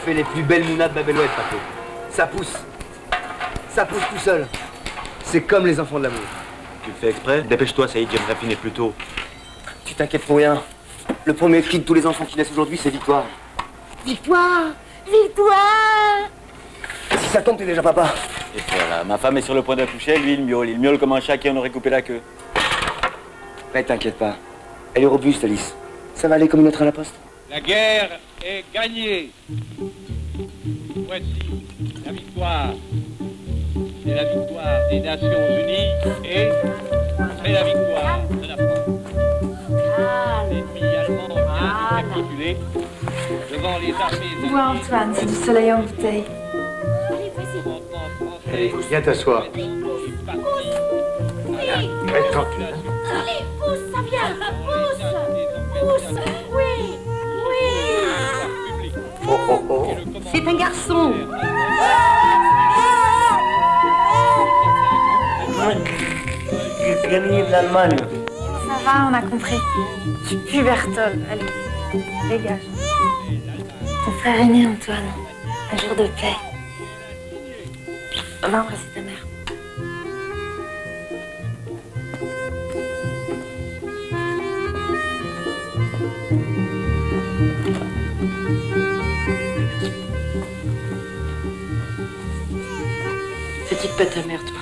fait les plus belles mounas de Babellouette, Paco. Ça pousse. Ça pousse tout seul. C'est comme les enfants de l'amour. Tu le fais exprès? Dépêche-toi, Saïd, j'aimerais finir plus tôt. Tu t'inquiètes pour rien. Le premier cri de tous les enfants qui naissent aujourd'hui, c'est victoire. Victoire! Victoire! Si ça tombe, t'es déjà papa. Et voilà, ma femme est sur le point d'accoucher, lui il miaule comme un chat qui en aurait coupé la queue. Mais t'inquiète pas. Elle est robuste, Alice. Ça va aller comme une lettre à la poste. La guerre est gagnée. Voici la victoire. C'est la victoire des Nations Unies et c'est la victoire de la France. L'ennemi allemand vient de capituler devant les armées. Vois Antoine, c'est du soleil en bouteille. Allez, viens t'asseoir. Reste tranquille. Allez, pousse, ça vient, pousse! Pousse! Oui! Oui! Oh, oh, oh. C'est un garçon! J'ai gagné de l'Allemagne. Ça va, on a compris. Tu pues Berthold. Allez, dégage. Ton frère est né, Antoine. Un jour de paix. Va embrasser ta mère. C'est-il pas ta mère, toi?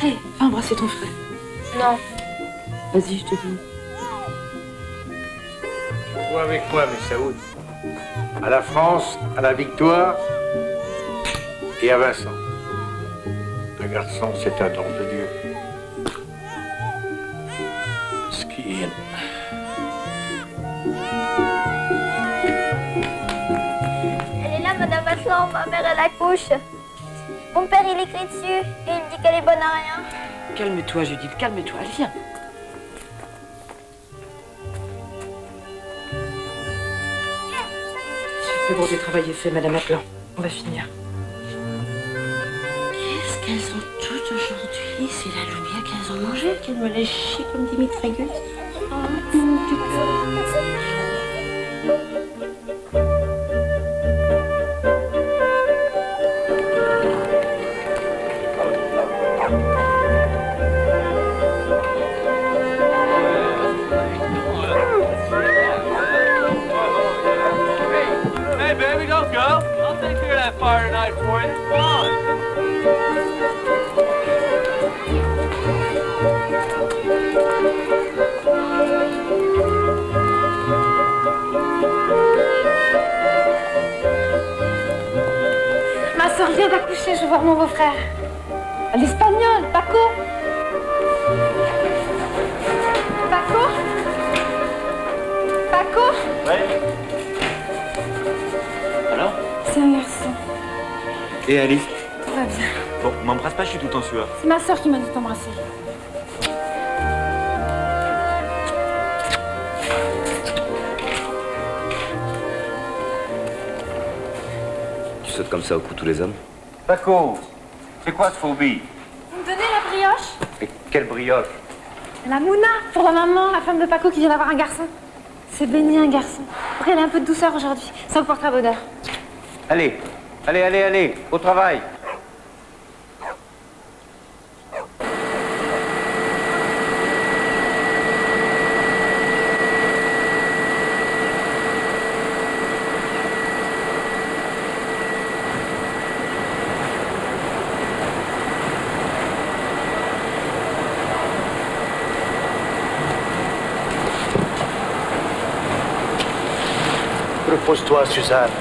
Hé, va embrasser ton frère. Non. Vas-y, je te dis. Toi avec moi, Messaoud. À la France, à la victoire et à Vincent. Un garçon, c'est un don de Dieu. Skiing. Elle est là, Madame Vincent, ma mère, elle accouche. Mon père, il écrit dessus et il dit qu'elle est bonne à rien. Calme-toi, Judith, calme-toi. Allez, viens. Le gros du travail est fait, Madame Atlan. On va finir. Qu'est-ce qu'elles ont toutes aujourd'hui? C'est la lumière qu'elles ont mangé, qu'elles me les chient comme des mitrailleuses. Hey, baby, don't go. I'll take care of that fire tonight for you. Come on. Ma soeur vient d'accoucher, je veux voir mon beau-frère. L'espagnol, Paco. Paco. Paco. Ouais. Alors? C'est un garçon. Et Alice? Tout va bien. Bon, m'embrasse pas, je suis tout en sueur. C'est ma soeur qui m'a dit de t'embrasser. Tu sautes comme ça au cou tous les hommes. Paco, c'est quoi ce phobie? Vous me donnez la brioche? Et quelle brioche? La Mouna, pour la maman, la femme de Paco qui vient d'avoir un garçon. C'est béni un garçon. Pour qu'elle ait un peu de douceur aujourd'hui. Ça vous portera bonheur. Allez, allez, allez, allez, au travail. Repose-toi, Suzanne.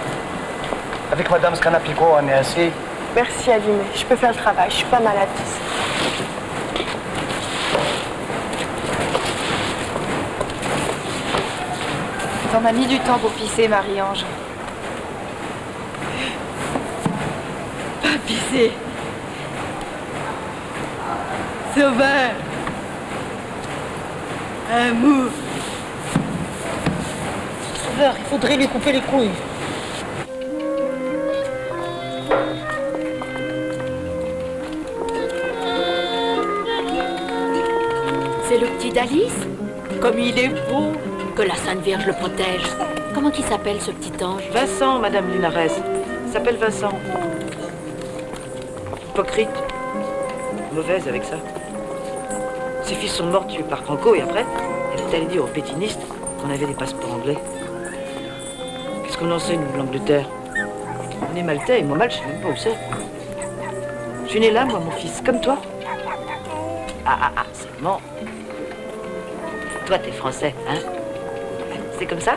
Avec Madame Scanapico, on est assez. Merci, Aline. Je peux faire le travail. Je suis pas malade. T'en as mis du temps pour pisser, Marie-Ange. Pas pisser. Sauveur. Amour. Sauveur, il faudrait lui couper les couilles. C'est le petit d'Alice. Comme il est beau, que la Sainte Vierge le protège. Comment qu'il s'appelle, ce petit ange? Vincent, Madame Linares. Il s'appelle Vincent. Hypocrite. Mauvaise avec ça. Ses fils sont morts tués par Franco et après, elle est allée dire aux pétinistes qu'on avait des passeports anglais. Qu'est-ce qu'on enseigne, nous, de l'Angleterre? On est maltais et moi mal, je sais même pas où c'est. Je suis né là, moi, mon fils, comme toi. Ah, seulement. Toi, t'es français, hein? C'est comme ça?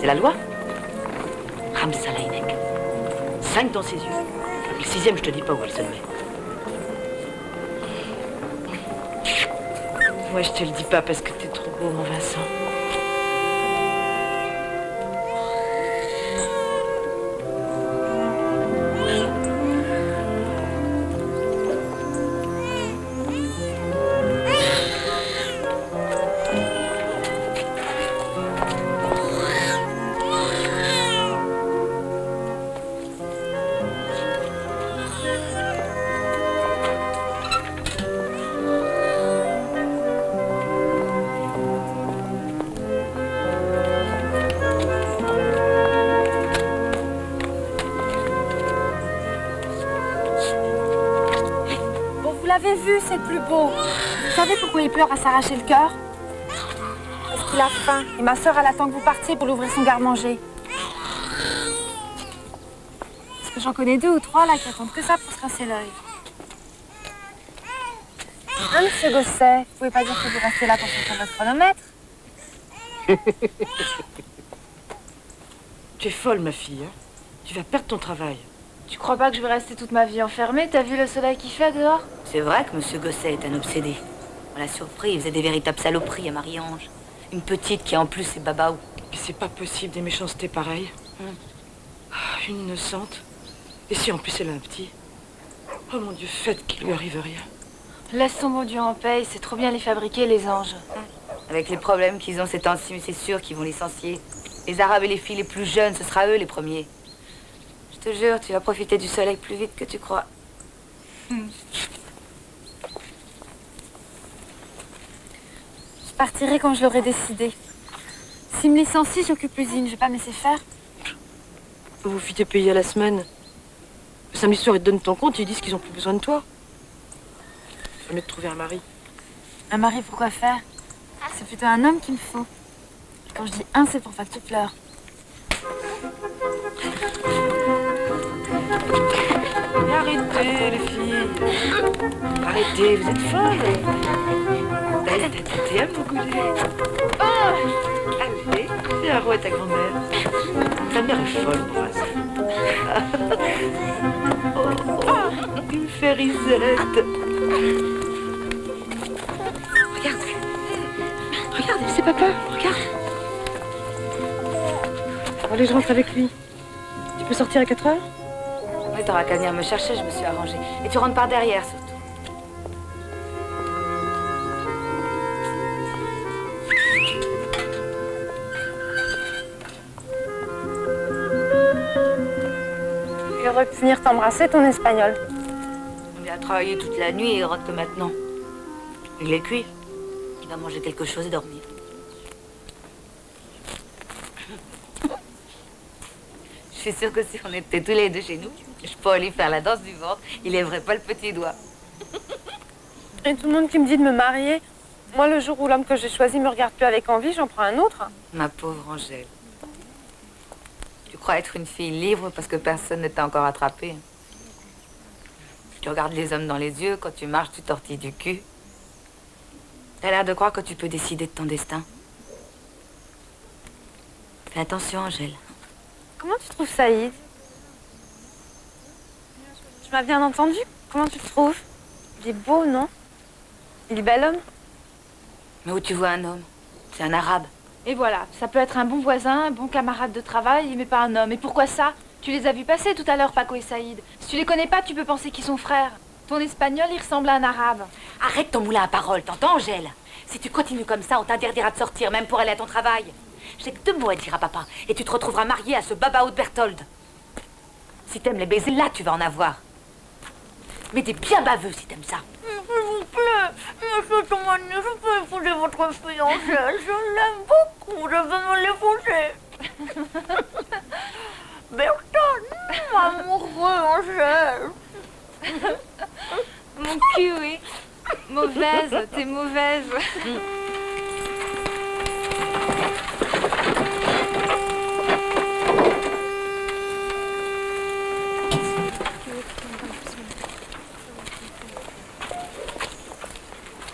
C'est la loi? Ramsalaynek. 5 dans ses yeux. Le 6e, je te dis pas où elle se met. Moi, je te le dis pas parce que t'es trop beau, mon Vincent. Vous l'avez vu, c'est le plus beau. Vous savez pourquoi il pleure à s'arracher le cœur? Parce qu'il a faim. Et ma sœur, elle attend que vous partiez pour l'ouvrir son garde-manger. Parce que j'en connais 2 ou 3 là qui attendent que ça pour se rincer l'œil. Hein, monsieur Gosset, vous pouvez pas dire que vous restez là pour faire votre chronomètre? Tu es folle, ma fille, hein? Tu vas perdre ton travail. Tu crois pas que je vais rester toute ma vie enfermée? T'as vu le soleil qu'il fait dehors? C'est vrai que Monsieur Gosset est un obsédé. On l'a surpris, il faisait des véritables saloperies à Marie-Ange. Une petite qui en plus est babaou. Mais c'est pas possible, des méchancetés pareilles. Une innocente. Et si en plus elle a un petit? Oh mon Dieu, faites qu'il lui arrive rien. Laisse ton bon Dieu en paix, c'est trop bien les fabriquer, les anges. Avec les problèmes qu'ils ont ces temps-ci, c'est sûr qu'ils vont licencier. Les Arabes et les filles les plus jeunes, ce sera eux les premiers. Je te jure, tu vas profiter du soleil plus vite que tu crois. Je partirai quand je l'aurai décidé. S'il me licencie, j'occupe l'usine. Je vais pas me laisser faire. Vous filles payés à la semaine. Le samedi soir, ils te donnent ton compte et ils disent qu'ils ont plus besoin de toi. Il faut mieux te trouver un mari. Un mari, pour quoi faire? C'est plutôt un homme qu'il me faut. Quand je dis un, c'est pour pas que tu pleures. Mais arrêtez, les filles. Arrêtez, vous êtes folles. T'aimes mon goulet. Allez, fais un roi à ta grand-mère. Ta mère est folle, moi. Il me fait risette. Regarde. Regarde, c'est papa. Regarde. Allez, je rentre avec lui. Tu peux sortir à 4 heures? Oui, t'auras qu'à venir me chercher, je me suis arrangée. Et tu rentres par derrière, surtout. Il aurait pu venir t'embrasser, ton espagnol. Il a travaillé toute la nuit et il rentre que maintenant. Il est cuit. Il va manger quelque chose et dormir. Je suis sûre que si on était tous les deux chez nous, je pourrais lui faire la danse du ventre. Il lèverait pas le petit doigt. Et tout le monde qui me dit de me marier, moi, le jour où l'homme que j'ai choisi me regarde plus avec envie, j'en prends un autre. Ma pauvre Angèle. Tu crois être une fille libre parce que personne ne t'a encore attrapée. Tu regardes les hommes dans les yeux, quand tu marches, tu tortilles du cul. T'as l'air de croire que tu peux décider de ton destin. Fais attention, Angèle. Comment tu trouves Saïd? Tu m'as bien entendu? Comment tu le trouves? Il est beau, non? Il est bel homme? Mais où tu vois un homme? C'est un arabe. Et voilà, ça peut être un bon voisin, un bon camarade de travail, mais pas un homme. Et pourquoi ça? Tu les as vus passer tout à l'heure, Paco et Saïd. Si tu les connais pas, tu peux penser qu'ils sont frères. Ton espagnol, il ressemble à un arabe. Arrête ton moulin à parole, t'entends, Angèle? Si tu continues comme ça, on t'interdira de sortir, même pour aller à ton travail. J'ai que 2 mots à dire à papa, et tu te retrouveras mariée à ce babaou de Berthold. Si t'aimes les baisers, là, tu vas en avoir. Mais t'es bien baveux si t'aimes ça. S'il vous plaît, monsieur Tomani, je peux épouser votre fille Angèle, je l'aime beaucoup. Je veux me les coucher. Berton, amoureux, Angèle. Mon cul, oui. Mauvaise, t'es mauvaise.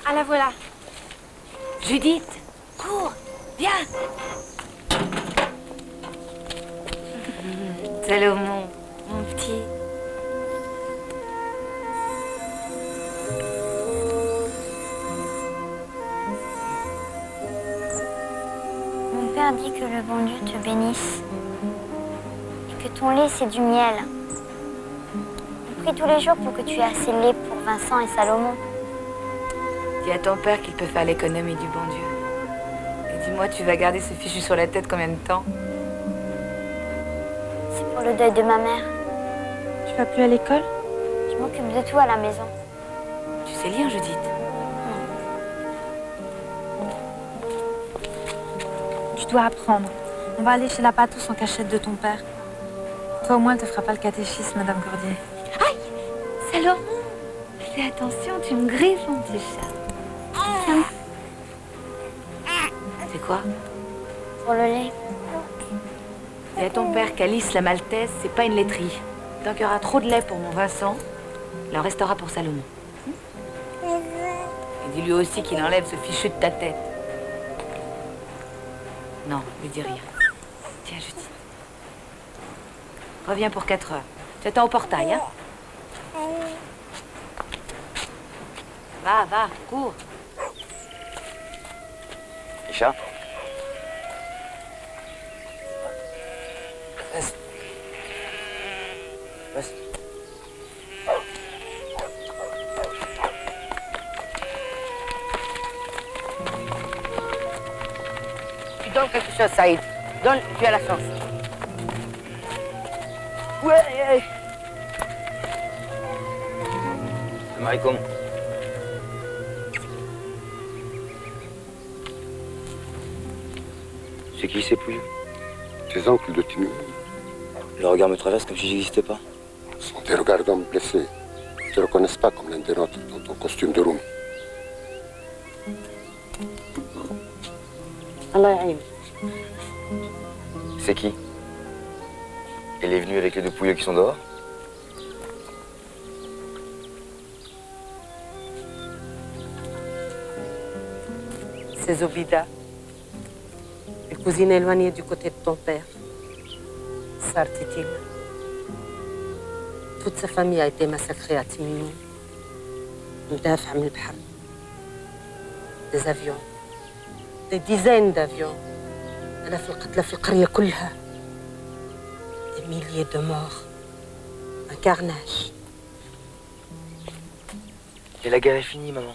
Ah, la voilà. Judith, cours, viens. Salomon, mon petit. Mon père dit que le bon Dieu te bénisse et que ton lait c'est du miel. Je prie tous les jours pour que tu aies assez de lait pour Vincent et Salomon. Dis à ton père qu'il peut faire l'économie du bon Dieu. Et dis-moi, tu vas garder ce fichu sur la tête combien de temps? C'est pour le deuil de ma mère. Tu vas plus à l'école? Je m'occupe de tout à la maison. Tu sais lire, Judith? Tu dois apprendre. On va aller chez la patousse en cachette de ton père. Toi au moins, elle te fera pas le catéchisme, Madame Cordier. Aïe! Salomon! Fais attention, tu me griffes, mon petit chat. Tiens. C'est quoi? Pour le lait. Dis à ton père qu'Alice, la Maltaise, c'est pas une laiterie. Tant qu'il y aura trop de lait pour mon Vincent, il en restera pour Salomon. Et dis-lui aussi qu'il enlève ce fichu de ta tête. Non, lui dis rien. Tiens, Judith. Reviens pour 4 heures. Tu attends au portail, hein? Va, va, cours. Isha? Reste. Reste. Tu donnes quelque chose, Saïd. Donne, tu as la chance. Ouais. Salam alaikum. C'est qui ces pouilles? Tes oncles de Tinou Le regard me traverse comme si j'existais pas. sont des regards d'hommes blessés. Ils ne te reconnaissent pas comme l'un des nôtres dans ton costume de room. C'est qui? Elle est venue avec les 2 pouilleux qui sont dehors? C'est Zobida, une cousine éloignée du côté de ton père. Sartitil. Toute sa famille a été massacrée à Timimou. Des avions. Des dizaines d'avions. Des milliers de morts. Un carnage. Et la guerre est finie, maman.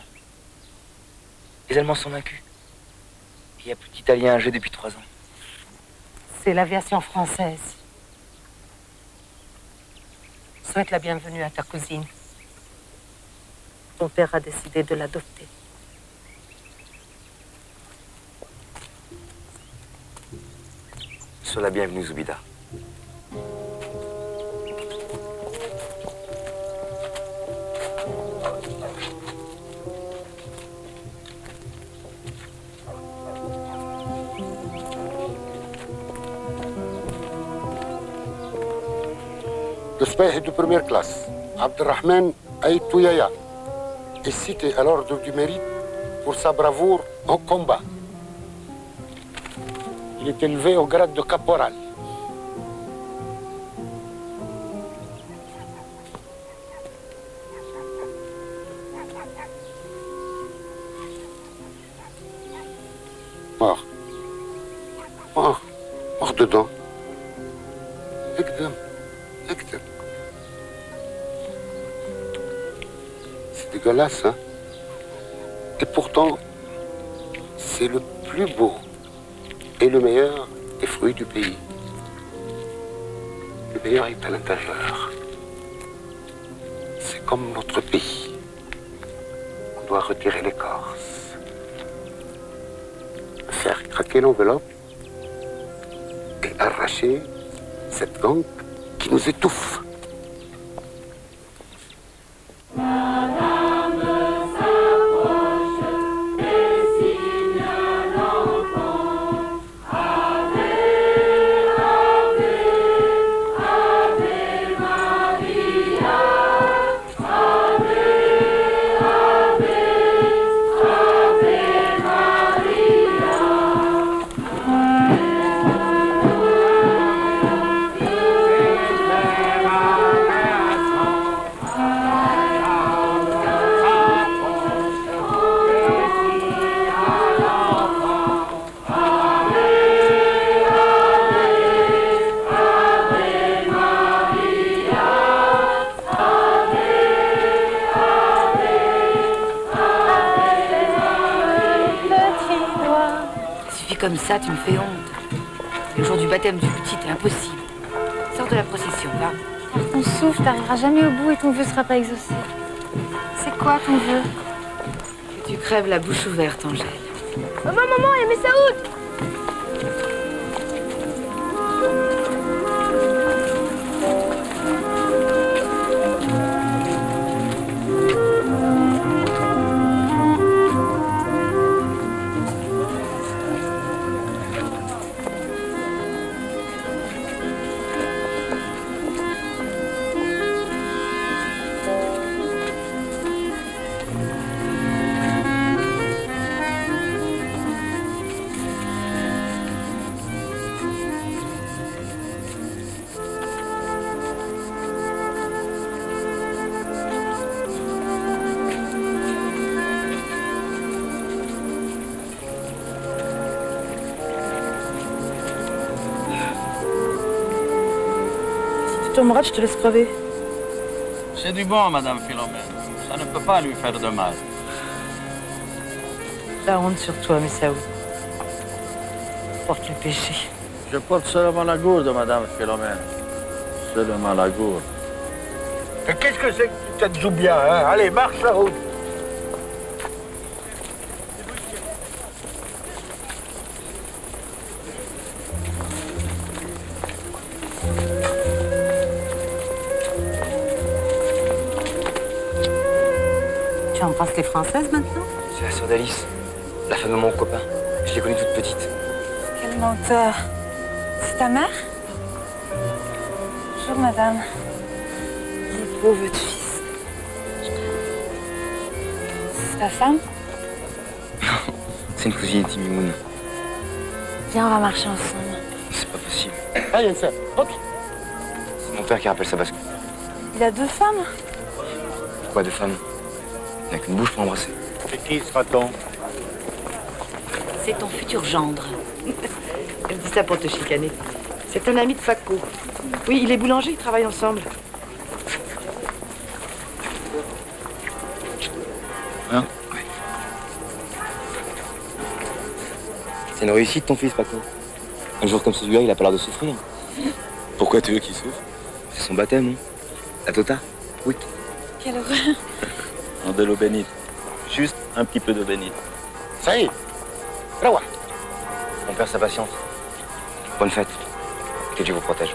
Les Allemands sont vaincus. Il n'y a plus d'Italiens à jouer depuis 3 ans. C'est l'aviation française. Souhaite la bienvenue à ta cousine. Ton père a décidé de l'adopter. Sois la bienvenue, Zubida. Le spahid de première classe, Abdelrahman Aïtouyaya, est cité à l'ordre du mérite pour sa bravoure en combat. Il est élevé au grade de caporal. Mort. Mort. Mort dedans. Ekdem. Ekdem. C'est dégueulasse, hein? Et pourtant, c'est le plus beau et le meilleur des fruits du pays. Le meilleur est à l'intérieur. C'est comme notre pays. On doit retirer l'écorce, faire craquer l'enveloppe et arracher cette gangue qui nous étouffe. Comme ça, tu me fais honte. Le jour du baptême du petit, t'es impossible. Sors de la procession, va. Par ton souffle, t'arriveras jamais au bout et ton vœu sera pas exaucé. C'est quoi ton vœu? Que tu crèves la bouche ouverte, Angèle. Maman, il y a mes Saoud! Mourad, je te laisse crever. C'est du bon, Madame Philomène. Ça ne peut pas lui faire de mal. La honte sur toi, Messaoud. Porte le péché. Je porte seulement la gourde, Madame Philomène. Seulement la gourde. Et qu'est-ce que c'est que tu te joues bien, hein? Allez, marche la route. Tu embrasses les Françaises maintenant? C'est la sœur d'Alice, la femme de mon copain. Je l'ai connue toute petite. Quel menteur. C'est ta mère? Bonjour, madame. Il est beau, votre fils. C'est ta femme? Non, c'est une cousine Timimoun. Viens, on va marcher ensemble. C'est pas possible. Allez, ça. C'est mon père qui rappelle sa bascule. Il a deux femmes? Quoi, deux femmes? Il n'a qu'une bouche pour embrasser. C'est qui sera-t-on? C'est ton futur gendre. Elle dit ça pour te chicaner. C'est un ami de Paco. Oui, il est boulanger, ils travaillent ensemble. Hein? Ouais. C'est une réussite, ton fils, Paco. Un jour comme celui-là, il a pas l'air de souffrir. Pourquoi tu veux qu'il souffre? C'est son baptême, hein? La Tota? Oui. Quelle horreur. En de l'eau bénite. Juste un petit peu d'eau bénite. Ça y est. Rawa. On perd sa patience. Bonne fête. Que Dieu vous protège.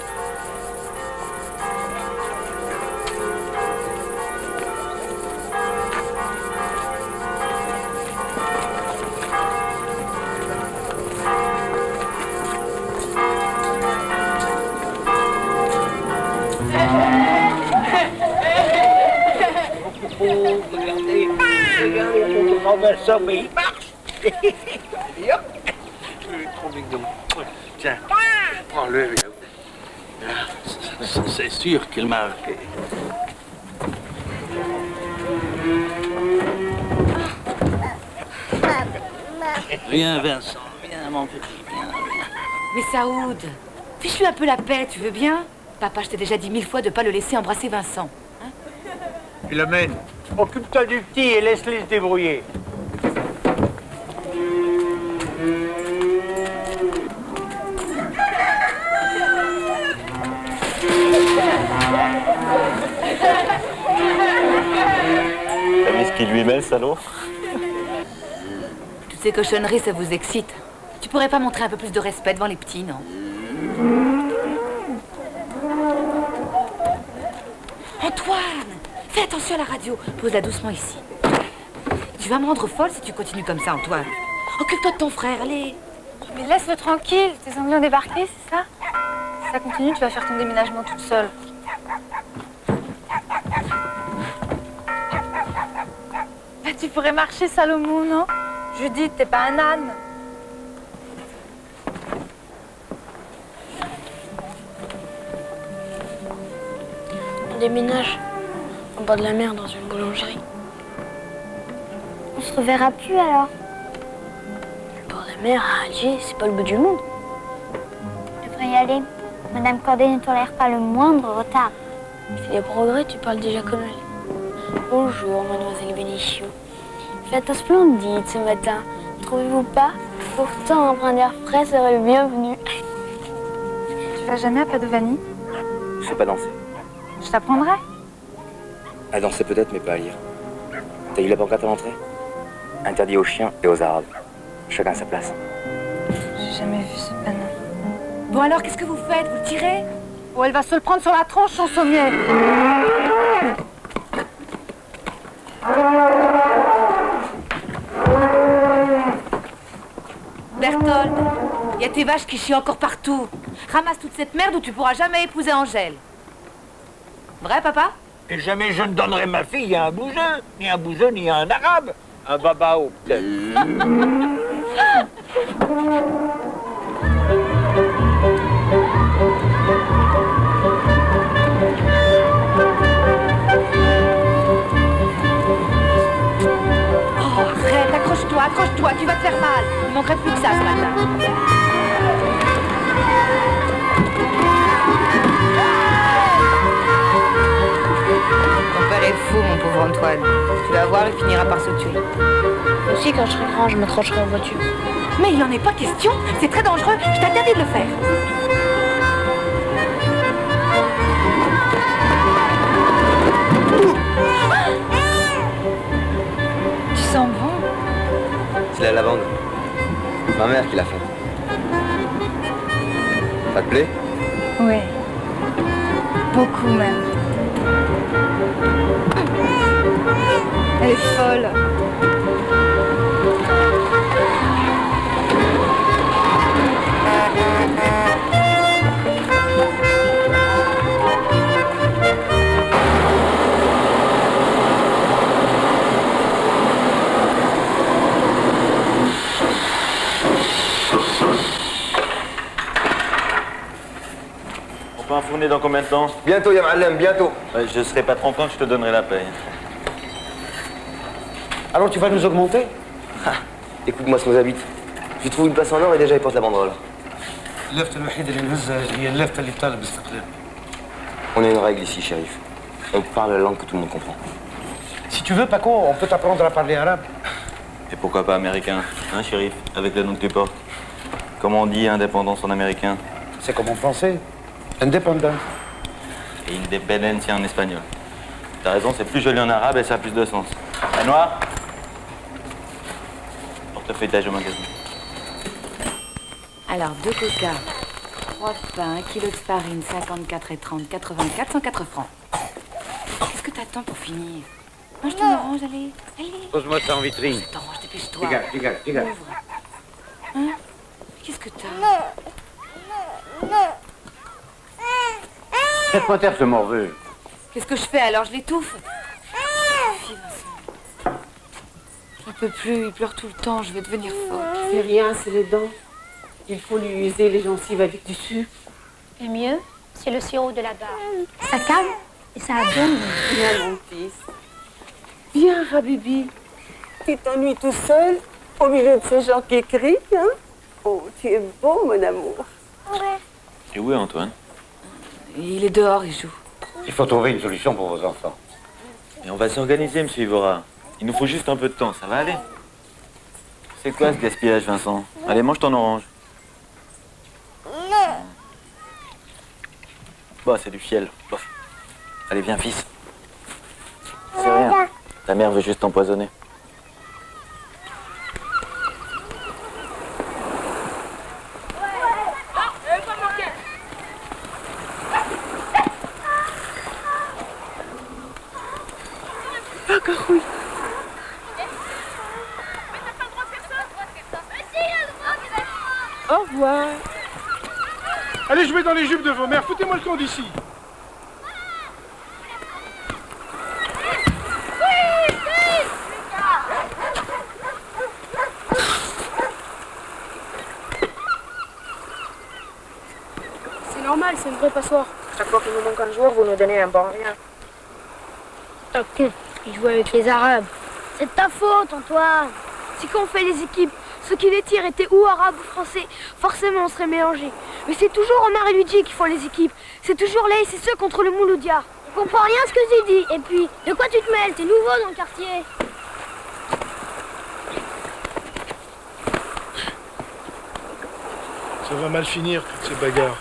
Regardez, ça, mais il marche. Hop. Trop mignon. Tiens, prends-le. C'est sûr qu'il marque. Viens, Vincent. Viens, mon petit. Viens. Mais Saoud, fiche-lui un peu la paix, tu veux bien? Papa, je t'ai déjà dit 1000 fois de pas le laisser embrasser Vincent. Hein? Philomène, occupe-toi du petit et laisse-les se débrouiller. T'as vu ce qu'il lui met, le salaud? Toutes ces cochonneries, ça vous excite. Tu pourrais pas montrer un peu plus de respect devant les petits, non? Antoine! Fais attention à la radio. Pose-la doucement ici. Tu vas me rendre folle si tu continues comme ça, Antoine. Occupe-toi de ton frère, allez. Mais laisse-le tranquille. Tes Anglais ont débarqué, c'est ça? Si ça continue, tu vas faire ton déménagement toute seule. Bah, tu pourrais marcher, Salomon, non? Judith, t'es pas un âne. On déménage au bord de la mer dans une boulangerie. On se reverra plus alors. Le bord de la mer à Alger, c'est pas le bout du monde. Je devrais y aller. Madame Corday ne tolère pas le moindre retard. Tu fais des progrès, tu parles déjà comme elle. Bonjour, mademoiselle Benicio. Faites un splendide ce matin, trouvez-vous pas? Pourtant, un brin d'air frais serait le bienvenu. Tu vas jamais à Padovani? Je sais pas danser. Je t'apprendrai. À danser peut-être, mais pas à lire. T'as eu la pancarte à l'entrée? Interdit aux chiens et aux arabes. Chacun à sa place. J'ai jamais vu ce panneau. Bon alors, qu'est-ce que vous faites? Vous le tirez? Oh, elle va se le prendre sur la tronche, son sommier. Berthold, il y a tes vaches qui chient encore partout. Ramasse toute cette merde ou tu pourras jamais épouser Angèle. Vrai, papa? Et jamais je ne donnerai ma fille à un bouseux, ni un bouseux, ni à un arabe. Un babao, peut-être. Oh, arrête, accroche-toi, tu vas te faire mal. Il manquerait plus que ça ce matin. Ton père est fou, mon pauvre Antoine. Tu vas voir, il finira par se tuer. Aussi, quand je serai grand, je me trancherai en voiture. Mais il n'en est pas question. C'est très dangereux. Je t'interdis de le faire. Tu sens bon? C'est la lavande. Ma mère qui l'a fait. Ça te plaît? Oui. Beaucoup même. Elle est folle. On peut enfourner dans combien de temps? Bientôt, ya Ma'alem, bientôt. Ouais, je serai patron quand je te donnerai la paye. Alors tu vas nous augmenter? Écoute-moi ce que nous habite. Je trouve une place en or et déjà il porte la banderole. On a une règle ici, shérif. On parle la langue que tout le monde comprend. Si tu veux, Paco, on peut t'apprendre à parler arabe. Et pourquoi pas américain? Hein, shérif? Avec le nom que tu portes. Comment on dit indépendance en américain? C'est comme en français. Indépendant. Et independencia en espagnol. T'as raison, c'est plus joli en arabe et ça a plus de sens. Un noir? Portefeuilletage au magasin. Alors, 2 coca, 3 de pain, 1 kilo de farine, 54 et 30, 84, 104 francs. Qu'est-ce que t'attends pour finir? Mange ton orange, allez. Allez. Pose-moi ça en vitrine. Cette orange, dépêche-toi. Regarde. Ouvre. Hein? Qu'est-ce que t'as? Faites-moi taire ce morveux. Qu'est-ce que je fais alors? Je l'étouffe. Fille, Vincent. Je ne peux plus, il pleure tout le temps, je vais devenir folle. C'est rien, c'est les dents. Il faut lui user les gencives avec du sucre. Le mieux, c'est le sirop de la barre. Ça calme et ça donne. Viens, mon fils. Viens, Habibi. Tu t'ennuies tout seul au milieu de ces gens qui crient, hein? Oh, tu es beau, mon amour. Et où est Antoine? Il est dehors, il joue. Il faut trouver une solution pour vos enfants. Et on va s'organiser, monsieur Ivora. Il nous faut juste un peu de temps, ça va aller. C'est quoi ce gaspillage, Vincent? Allez, mange ton orange. Bah, c'est du fiel. Bof. Allez, viens, fils. C'est rien. Ta mère veut juste t'empoisonner. Quoi? Allez jouer dans les jupes de vos mères, foutez-moi le camp d'ici. C'est normal, c'est une vraie passoire. Chaque fois qu'il nous manque un joueur, vous nous donnez un bon rien. Ah con, il joue avec les Arabes. C'est de ta faute, Antoine. Si quand on fait les équipes, ceux qui les tirent étaient ou arabes ou français, forcément on serait mélangés. Mais c'est toujours Omar et Luigi qui font les équipes. C'est toujours les et ceux contre le Mouloudia. Je comprends rien à ce que tu dis. Et puis, de quoi tu te mêles? T'es nouveau dans le quartier. Ça va mal finir, toutes ces bagarres.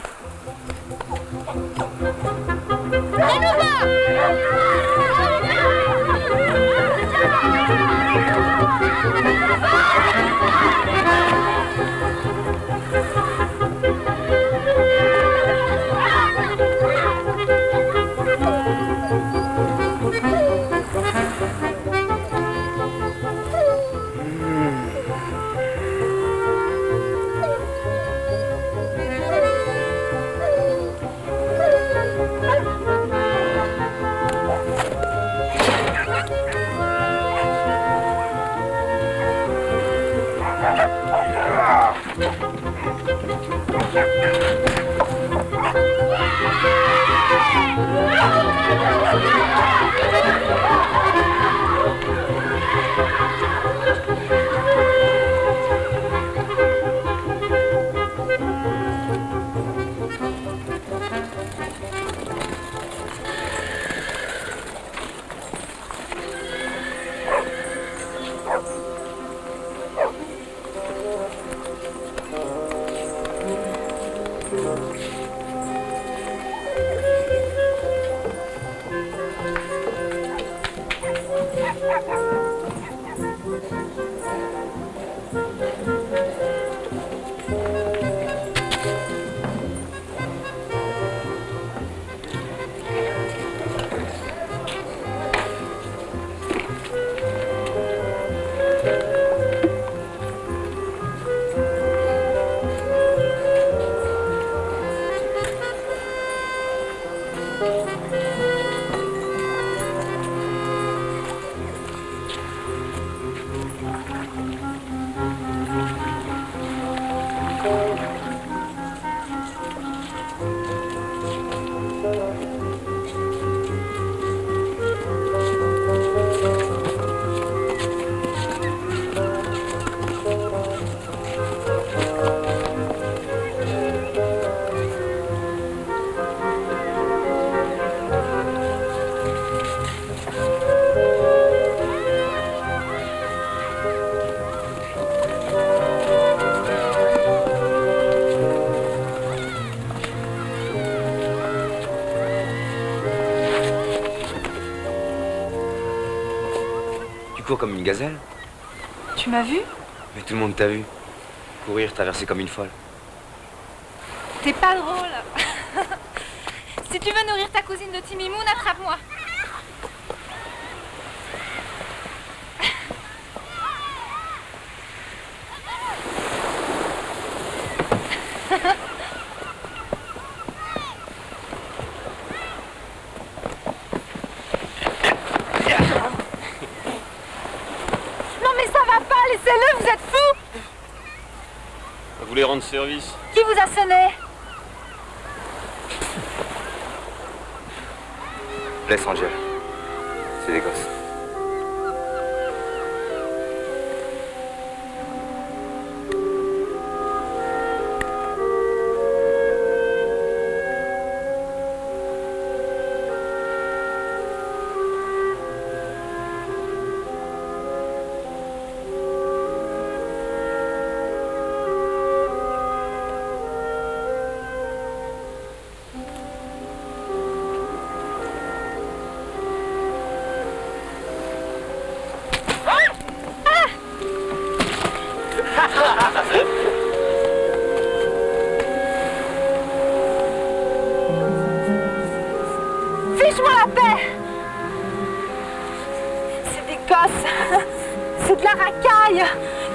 Comme une gazelle. Tu m'as vu? Mais tout le monde t'a vu. Courir, traverser comme une folle. T'es pas drôle. Si tu veux nourrir ta cousine de Timimoun, attrape-moi. Laissez-le, vous êtes fous! Vous voulez rendre service? Qui vous a sonné? Laisse Angèle. C'est des gosses. Fiche-moi la paix! C'est des gosses! C'est de la racaille!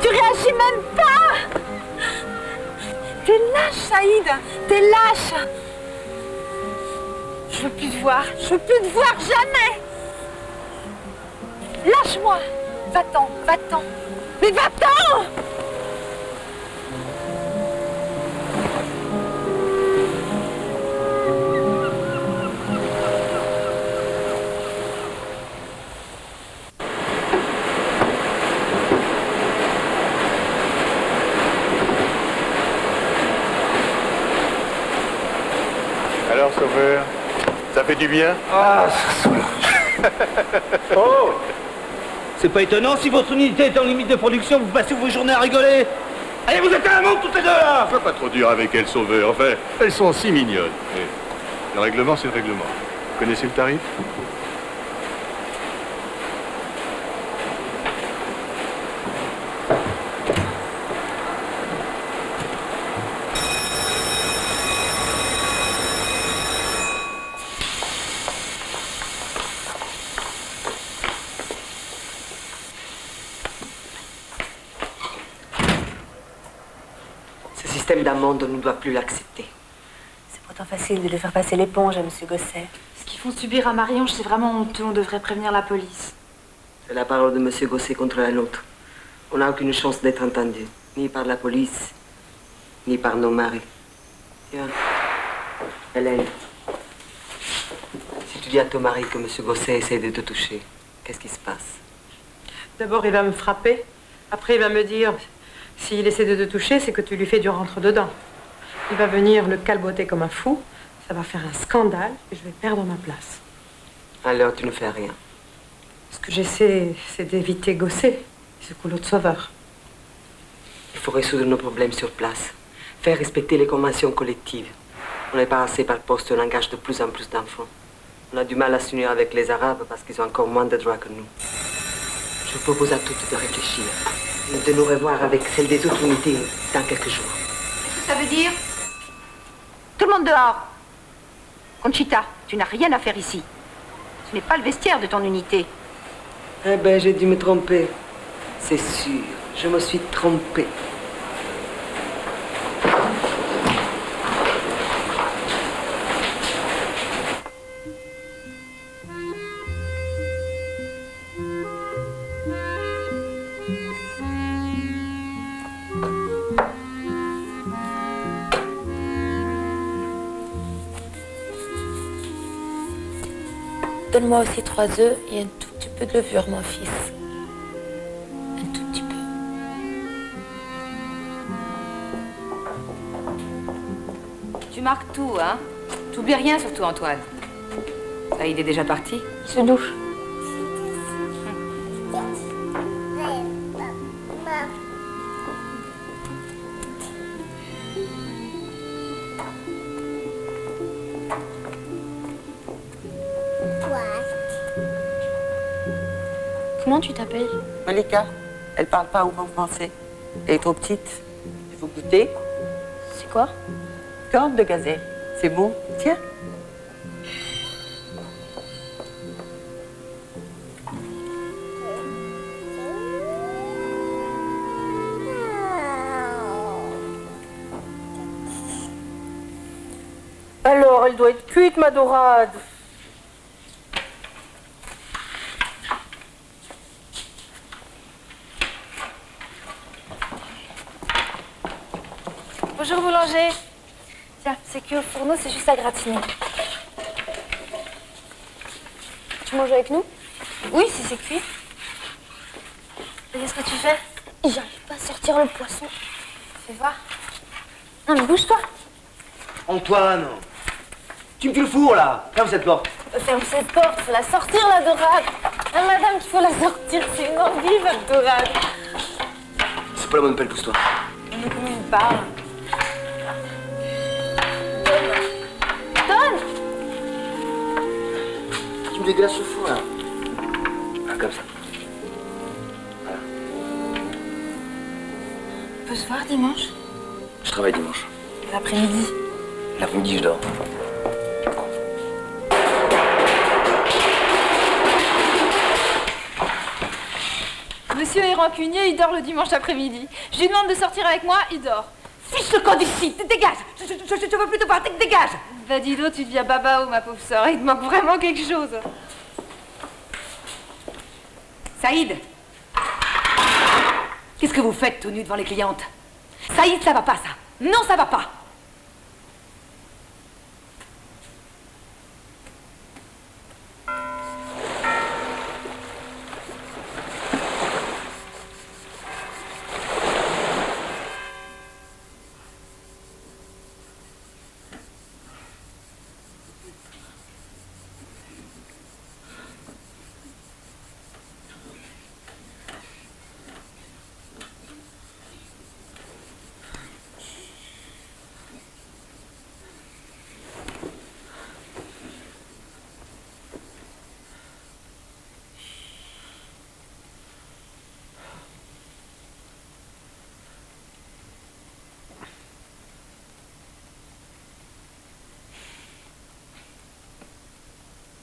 Tu réagis même pas! T'es lâche, Saïd. T'es lâche. Je veux plus te voir. Je veux plus te voir, jamais. Lâche-moi. Va-t'en, va-t'en. Mais va-t'en. Alors, Sauveur, ça fait du bien? Ah, ça soulage. Oh! C'est pas étonnant, si votre unité est en limite de production, vous passez vos journées à rigoler. Allez, vous êtes à la montre toutes les deux, là! Sois pas trop dur avec elles, Sauveur. Enfin, elles sont si mignonnes. Mais le règlement, c'est le règlement. Vous connaissez le tarif? Le système d'amende, on ne doit plus l'accepter. C'est pourtant facile de lui faire passer l'éponge à M. Gosset. Ce qu'ils font subir à Marie-Ange, c'est vraiment honteux. On devrait prévenir la police. C'est la parole de M. Gosset contre la nôtre. On n'a aucune chance d'être entendu, ni par la police, ni par nos maris. Tiens, Hélène, si tu dis à ton mari que M. Gosset essaie de te toucher, qu'est-ce qui se passe? D'abord, il va me frapper. Après, il va me dire, s'il essaie de te toucher, c'est que tu lui fais du rentre-dedans. Il va venir le calboter comme un fou. Ça va faire un scandale et je vais perdre ma place. Alors, tu ne fais rien. Ce que j'essaie, c'est d'éviter Gosset, ce couleau de sauveur. Il faut résoudre nos problèmes sur place. Faire respecter les conventions collectives. On n'est pas assez par poste, on engage de plus en plus d'enfants. On a du mal à s'unir avec les Arabes parce qu'ils ont encore moins de droits que nous. Je vous propose à toutes de réfléchir. De nous revoir avec celle des autres unités dans quelques jours. Qu'est-ce que ça veut dire? Tout le monde dehors. Conchita, tu n'as rien à faire ici. Ce n'est pas le vestiaire de ton unité. Eh ben, j'ai dû me tromper. C'est sûr, je me suis trompée. Donne-moi aussi 3 œufs et un tout petit peu de levure, mon fils. Un tout petit peu. Tu marques tout, hein? T'oublies rien surtout, Antoine. Saïd est déjà parti? Il se douche. Comment tu t'appelles? Malika, elle parle pas au bon français. Elle est trop petite. Il faut goûter. C'est quoi? Corne de gazelle. C'est bon. Tiens. Alors, elle doit être cuite, ma dorade. Bonjour, boulanger. Tiens, c'est cuit au fourneau, c'est juste à gratiner. Tu manges avec nous? Oui, si c'est cuit. Et qu'est-ce que tu fais? J'arrive pas à sortir le poisson. Fais voir. Non, mais bouge-toi. Antoine, tu me tues le four, là. Ferme cette porte. Ferme cette porte, faut la sortir, la dorade. Ah, madame, il faut la sortir, c'est une envie, votre dorade. C'est pas la bonne pelle, pousse-toi. Mais comment il parle? Donne. Tu me déglaces le four, là. Ah, comme ça. Voilà. On peut se voir dimanche? Je travaille dimanche. L'après-midi. L'après-midi, je dors. Monsieur est rancunier, il dort le dimanche après-midi. Je lui demande de sortir avec moi, il dort. Fiche le camp d'ici, dégage. Je veux plus te voir, dégage. Bah dis donc, tu deviens babao, ma pauvre sœur. Il te manque vraiment quelque chose. Saïd, qu'est-ce que vous faites tout nu devant les clientes? Saïd, ça va pas, ça. Non, ça va pas.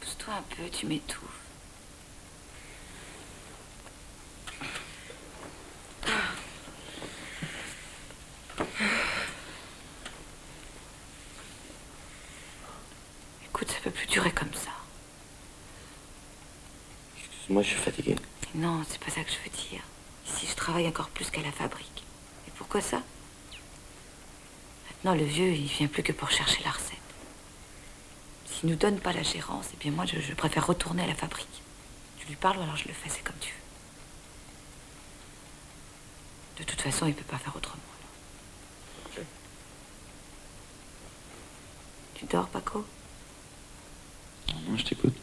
Pousse-toi un peu, tu m'étouffes. Écoute, ça peut plus durer comme ça. Moi, je suis fatigué. Non, c'est pas ça que je veux dire. Ici, je travaille encore plus qu'à la fabrique. Et pourquoi ça? Maintenant, le vieux, il vient plus que pour chercher la recette. S'il nous donne pas la gérance, eh bien moi, je préfère retourner à la fabrique. Tu lui parles ou alors je le fais, c'est comme tu veux. De toute façon, il peut pas faire autrement. Alors. Tu dors, Paco? Non, je t'écoute.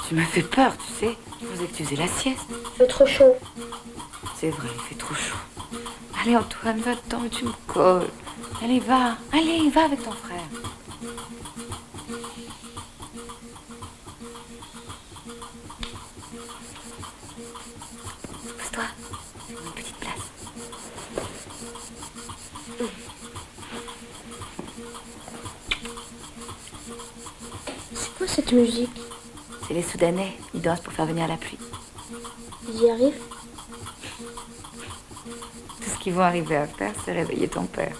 Tu m'as fait peur, tu sais. Je pensais que tu faisais la sieste. Il fait trop chaud. C'est vrai, il fait trop chaud. Allez, Antoine, va-t'en, tu me colles. Allez, va. Allez, va avec ton frère. Pousse-toi. Une petite place. C'est quoi cette musique? C'est les Soudanais. Ils dansent pour faire venir la pluie. Ils y arrivent? Tout ce qu'ils vont arriver à faire, c'est réveiller ton père.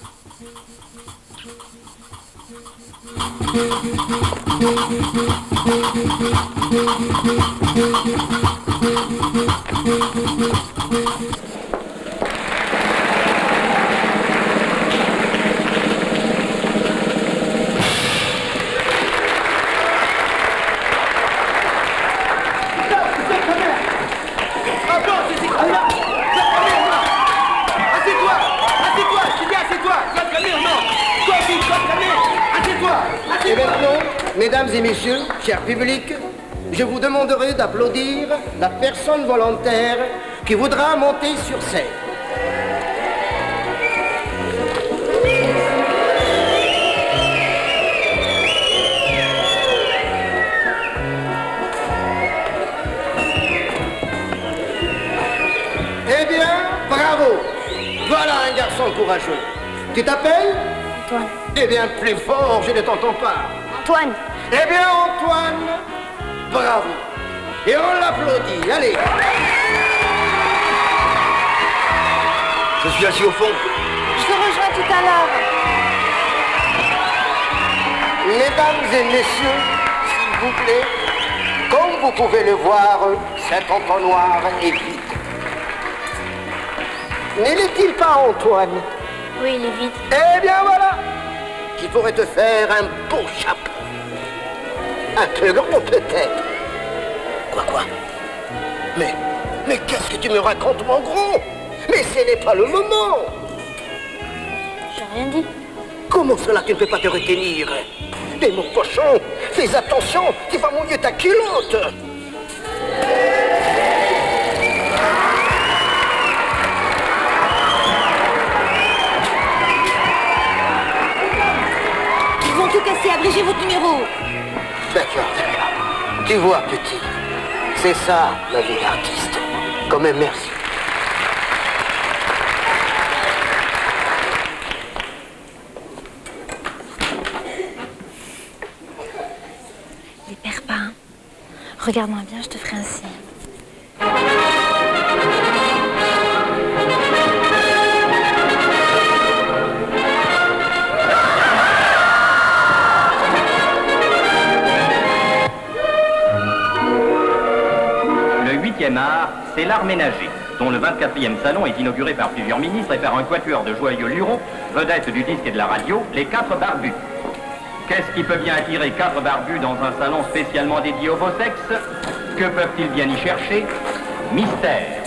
Et maintenant, mesdames et messieurs, cher public, je vous demanderai d'applaudir la personne volontaire qui voudra monter sur scène. Eh bien, bravo! Voilà un garçon courageux. Tu t'appelles? Antoine. Eh bien, plus fort, je ne t'entends pas. Antoine. Eh bien, Antoine, bravo. Et on l'applaudit, allez. Je suis assis au fond. Je te rejoins tout à l'heure. Mesdames et messieurs, vous plaît. Comme vous pouvez le voir, cet entonnoir est vide. Ne l'est-il pas, Antoine? Oui, il est vide. Eh bien voilà, qui pourrait te faire un beau chapeau. Un peu grand peut-être. Quoi? Mais qu'est-ce que tu me racontes, mon gros? Mais ce n'est pas le moment. J'ai rien dit. Comment cela, tu ne peux pas te retenir? Des mots cochons. Fais attention, tu vas mouiller ta culotte. Ils vont tout casser, abrégez votre numéro. D'accord. Tu vois, petit, c'est ça, la vie d'artiste. Quand même, merci. Les perds pas, hein. Regarde-moi bien, je te ferai un signe. Le 8e art, c'est l'art ménager, dont le 24e salon est inauguré par plusieurs ministres et par un quatuor de joyeux lurons, vedettes du disque et de la radio, les 4 barbus. Qu'est-ce qui peut bien attirer 4 barbus dans un salon spécialement dédié au beau sexe? Que peuvent-ils bien y chercher? Mystère.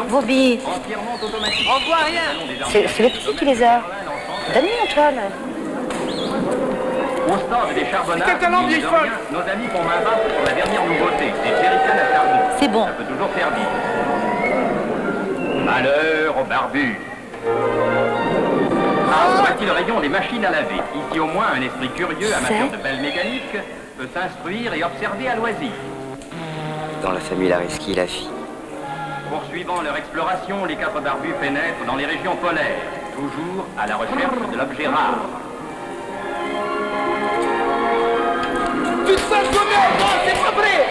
Vos billets. On voit rien. C'est le petit qui les a. Donne-lui, Antoine. Au stand des charbonnages, C'est un talent vieille folle. nos amis font main basse pour la dernière nouveauté, des jerrycans à charbon. C'est bon. Ça peut toujours servir. Malheur aux barbus. Ah, voici le rayon des machines à laver. Ici au moins, un esprit curieux, amateur de belles mécaniques, peut s'instruire et observer à loisir. Dans la famille Lareski, la fille. Poursuivant leur exploration, les 4 barbus pénètrent dans les régions polaires, toujours à la recherche de l'objet rare. Tu te sens combien? Non, c'est pas vrai.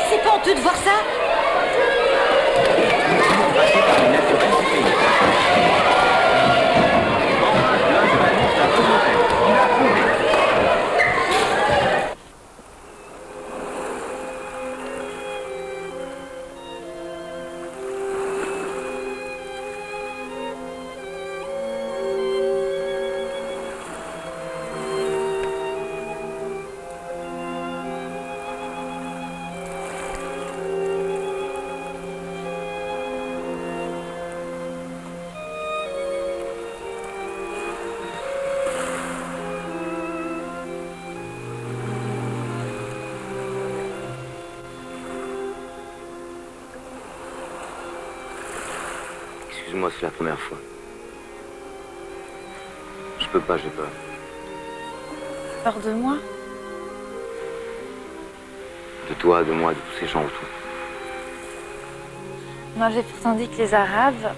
C'est pas honteux de voir ça? Excuse-moi, c'est la première fois. Je peux pas, j'ai peur. Peur de moi? De toi, de moi, de tous ces gens autour. On m'avait pourtant dit que les Arabes...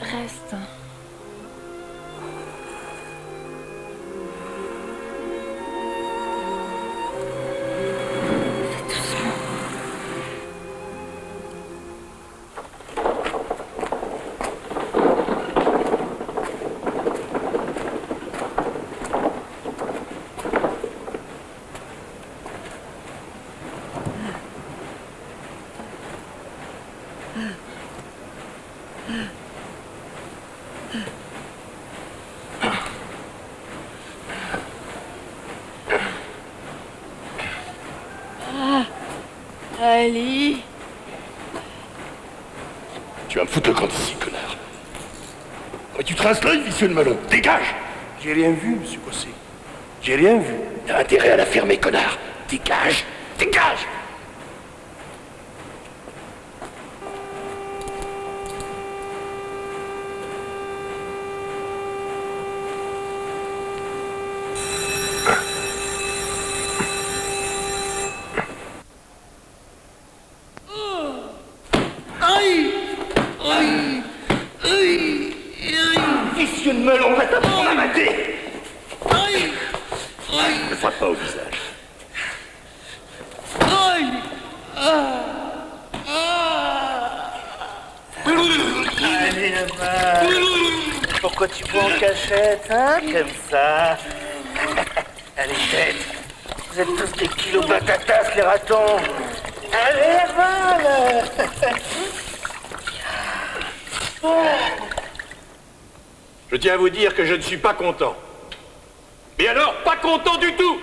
restent. Ali. Tu vas me foutre le camp d'ici, connard. Ouais, tu traces l'œil, vicieux de melon. Dégage! J'ai rien vu, monsieur Bossé. J'ai rien vu. T'as intérêt à la fermer, connard. Dégage! Dégage! melon va t'apprendre à mater. Ne frappe pas au visage. Allez là-bas. Pourquoi tu bois en cachette, hein, comme ça? Allez, tête. Vous êtes tous des kilos batatas, les ratons. Allez, voilà. Je tiens à vous dire que je ne suis pas content. Mais alors, pas content du tout!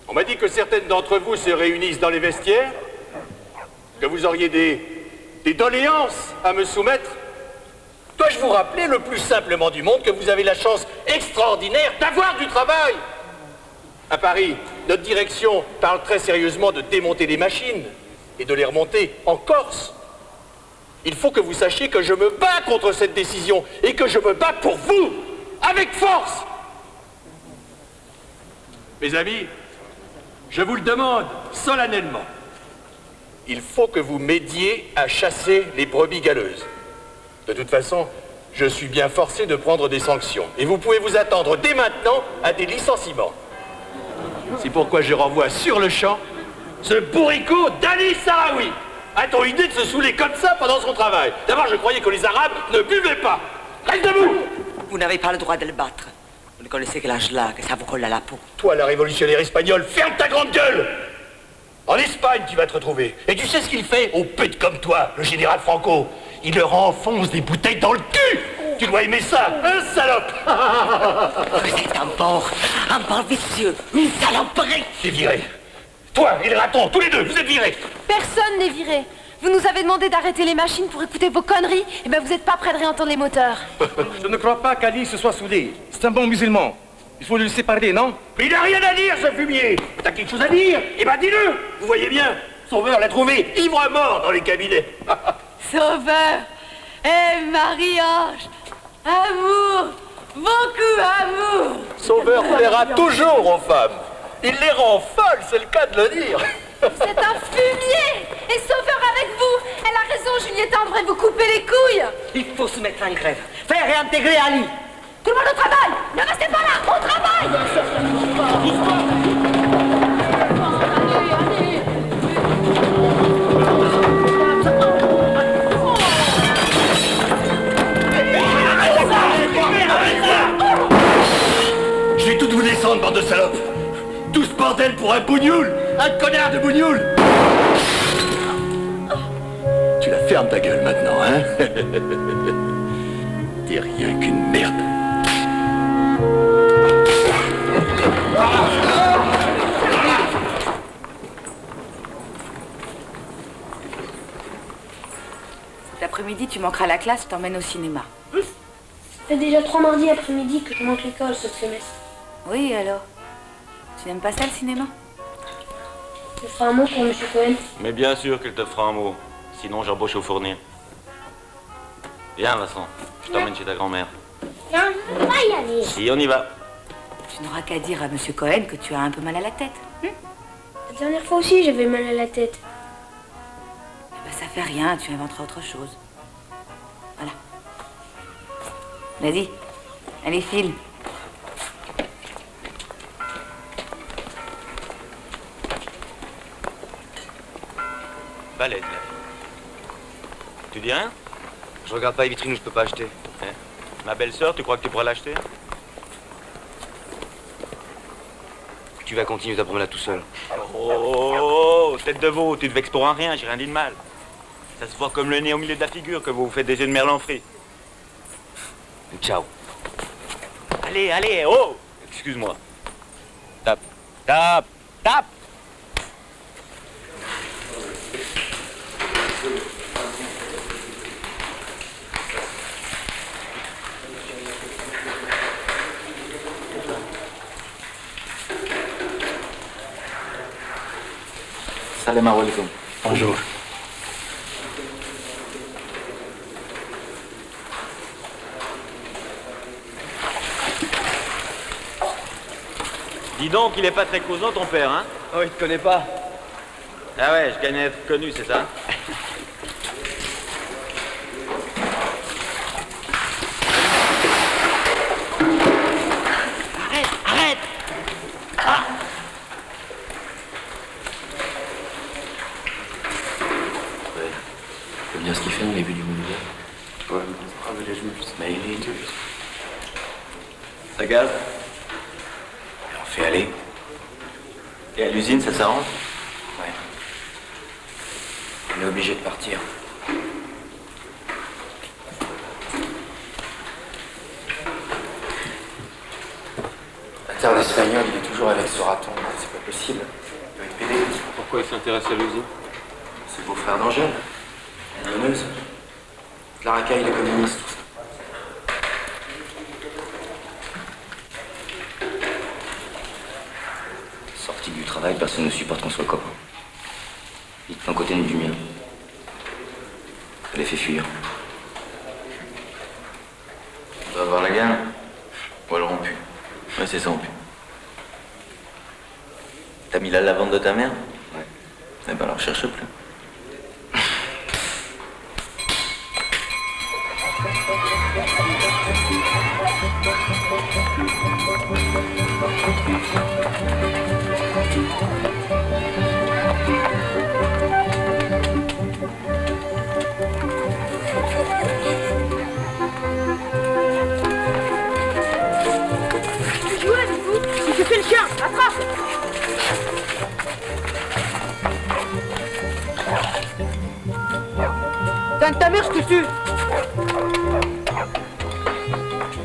On m'a dit que certaines d'entre vous se réunissent dans les vestiaires, que vous auriez des doléances à me soumettre. Dois-je vous rappeler le plus simplement du monde que vous avez la chance extraordinaire d'avoir du travail? À Paris, notre direction parle très sérieusement de démonter les machines et de les remonter en Corse. Il faut que vous sachiez que je me bats contre cette décision et que je me bats pour vous, avec force. Mes amis, je vous le demande solennellement. Il faut que vous m'aidiez à chasser les brebis galeuses. De toute façon, je suis bien forcé de prendre des sanctions. Et vous pouvez vous attendre dès maintenant à des licenciements. C'est pourquoi je renvoie sur le champ ce bourricot d'Ali Sarawi. A-t-on idée de se saouler comme ça pendant son travail? D'abord, je croyais que les Arabes ne buvaient pas. Reste debout! Vous n'avez pas le droit de le battre. Vous ne connaissez que l'âge là, que ça vous colle à la peau. Toi, la révolutionnaire espagnole, ferme ta grande gueule! En Espagne, tu vas te retrouver. Et tu sais ce qu'il fait aux putes comme toi, le général Franco? Il leur enfonce des bouteilles dans le cul! Tu dois aimer ça, hein, salope? Vous êtes un porc vicieux, une saloperie! T'es viré. Toi et les ratons, tous les deux, vous êtes virés. Personne n'est viré. Vous nous avez demandé d'arrêter les machines pour écouter vos conneries, et ben vous n'êtes pas près de réentendre les moteurs. Je ne crois pas qu'Ali se soit saoulé. C'est un bon musulman. Il faut le laisser parler, non? Mais il n'a rien à dire, ce fumier. T'as quelque chose à dire? Eh ben dis-le. Vous voyez bien, Sauveur l'a trouvé ivre-mort dans les cabinets. Sauveur, Marie-Ange, amour, beaucoup amour. Sauveur plaira toujours aux femmes. Il les rend folles, c'est le cas de le dire. Vous êtes un fumier. Et Sauveur avec vous. Elle a raison, Juliette, on devrait vous couper les couilles. Il faut se mettre en grève. Faire réintégrer Ali. Tout le monde au travail. Ne restez pas là, au travail. Je vais tout vous descendre, bande de salopes. Tout ce bordel pour un bougnoul. Un connard de bougnoul. Tu la fermes ta gueule maintenant, hein? T'es rien qu'une merde. L'après-midi, tu manqueras la classe, je t'emmène au cinéma. Ça fait déjà 3 mardis après-midi que je manque l'école ce trimestre. Oui, alors? Tu n'aimes pas ça, le cinéma? Je ferai un mot pour M. Cohen. Mais bien sûr qu'elle te fera un mot. Sinon, j'embauche au fournir. Viens, Vincent. Je t'emmène chez ta grand-mère. Non, je ne veux pas y aller. Si, on y va. Tu n'auras qu'à dire à M. Cohen que tu as un peu mal à la tête. La dernière fois aussi, j'avais mal à la tête. Eh ben, ça fait rien, tu inventeras autre chose. Voilà. Vas-y. Allez, file. Balède, la fille. Tu dis rien? Je regarde pas les vitrines où je peux pas acheter. Ma belle-sœur, tu crois que tu pourras l'acheter? Tu vas continuer ta promenade tout seul. Oh, tête de veau, tu te vexes pour un rien, j'ai rien dit de mal. Ça se voit comme le nez au milieu de la figure que vous vous faites des yeux de merlan frit. Ciao. Allez, allez, oh! Excuse-moi. Tape, tape, tape! Salam alaikum. Bonjour. Dis donc, il est pas très causant ton père, hein? Oh, il te connaît pas. Ah ouais, je gagne à être connu, c'est ça? J'aime bien ce qu'il fait dans les vues du monde. Ouais, aber der ist mir Smiley. Ça gaz. On fait aller. Et à l'usine, ça s'arrange? Ouais. On est obligé de partir. La terre d'Espagnol, il est toujours avec ce raton. C'est pas possible. Il doit être pédé. Pourquoi il s'intéresse à l'usine? C'est le beau-frère d'Angèle. La donneuse. La racaille, les communistes, tout ça. Sorti du travail, personne ne supporte qu'on soit copains. Ni de ton côté ni du mien. Ça les fait fuir. On doit avoir la gamme. Ou alors on pue. Ouais, c'est ça, on pue. T'as mis la lavande de ta mère? Ouais. Eh ben alors cherche plus. Jouez avec vous. Je fais le chien. Attrape. Donne ta mère, je te tue.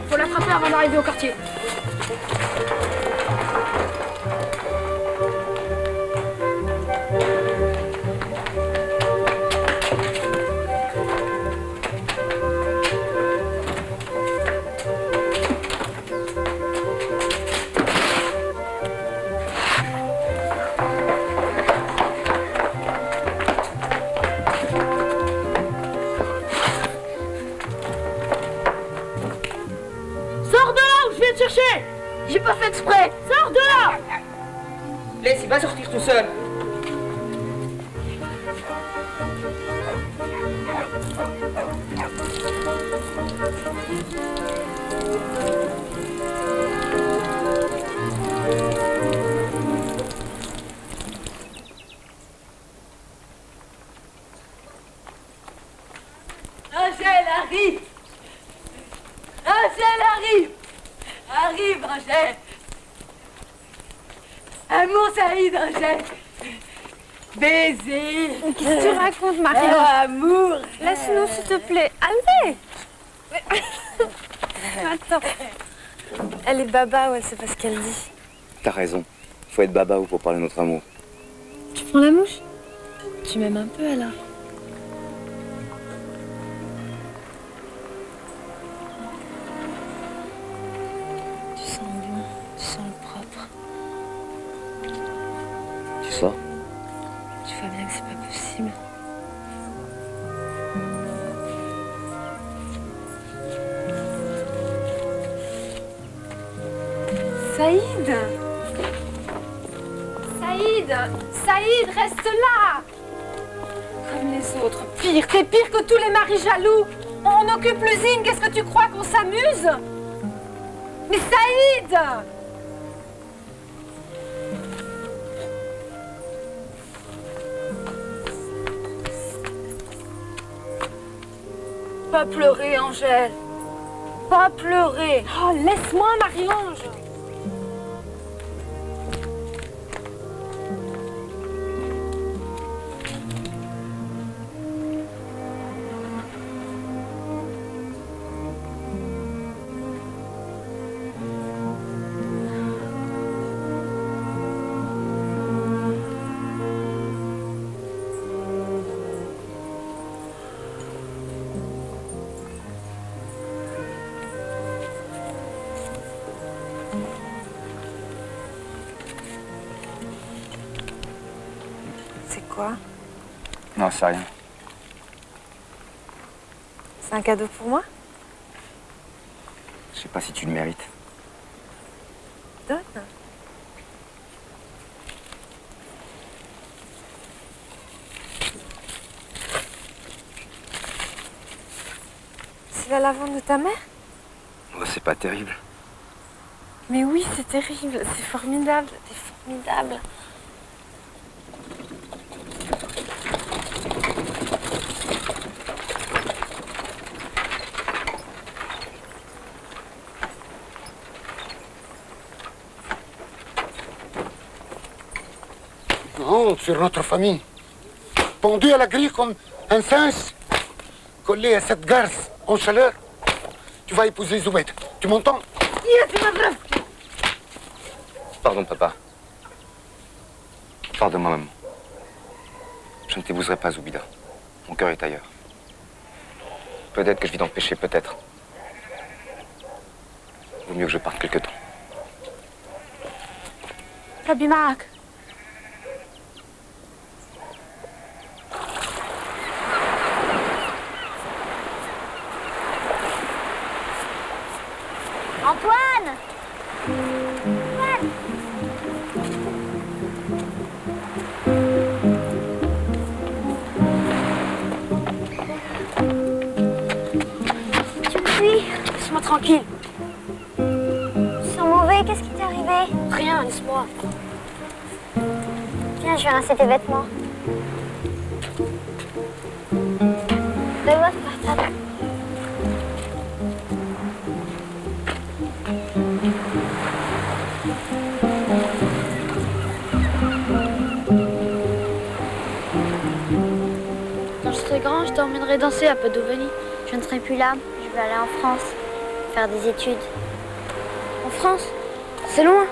Faut l'attraper avant d'arriver au quartier. Sors de là où je viens te chercher. J'ai pas fait exprès. Sors de là. Laisse, il va sortir tout seul. Angèle, arrive. Angèle, arrive. Arrive, Angèle. Amour, Saïd, Angèle. Baiser. Qu'est-ce que tu racontes, Marie? Amour. Laisse-nous, s'il te plaît. Allez. Attends. Elle est baba ou elle sait pas ce qu'elle dit. T'as raison. Faut être baba ou pour parler de notre amour. Tu prends la mouche? Tu m'aimes un peu alors? Tu sens bon, tu sens le propre. Tu sors? Tu vois bien que c'est pas possible. Saïd! Saïd! Saïd, reste là! Comme les autres. Pire, t'es pire que tous les maris jaloux. On occupe l'usine, qu'est-ce que tu crois qu'on s'amuse? Mais Saïd! Pas pleurer, Angèle. Pas pleurer. Oh, laisse-moi, Marie-Ange. C'est quoi? Non, c'est rien. C'est un cadeau pour moi? Je sais pas si tu le mérites. Donne. C'est la lavande de ta mère? Oh, c'est pas terrible. Mais oui, c'est terrible, c'est formidable, c'est formidable. honte sur notre famille. Pendu à la grille comme un singe, collé à cette garce en chaleur. Tu vas épouser Zoubed. Tu m'entends? Pardon, papa. Pardonne-moi, maman. Je ne t'épouserai pas, Zoubida. Mon cœur est ailleurs. Peut-être que je vis dans le péché, peut-être. Vaut mieux que je parte quelque temps. ربي معك. Antoine! Tu me suis? Laisse-moi tranquille. Tu sens mauvais, qu'est-ce qui t'est arrivé? Rien, laisse-moi. Tiens, je vais rincer tes vêtements. Donne-moi ce portable. Quand je serai grand, je t'emmènerai danser à Padovani. Je ne serai plus là, je vais aller en France, faire des études. En France? C'est loin.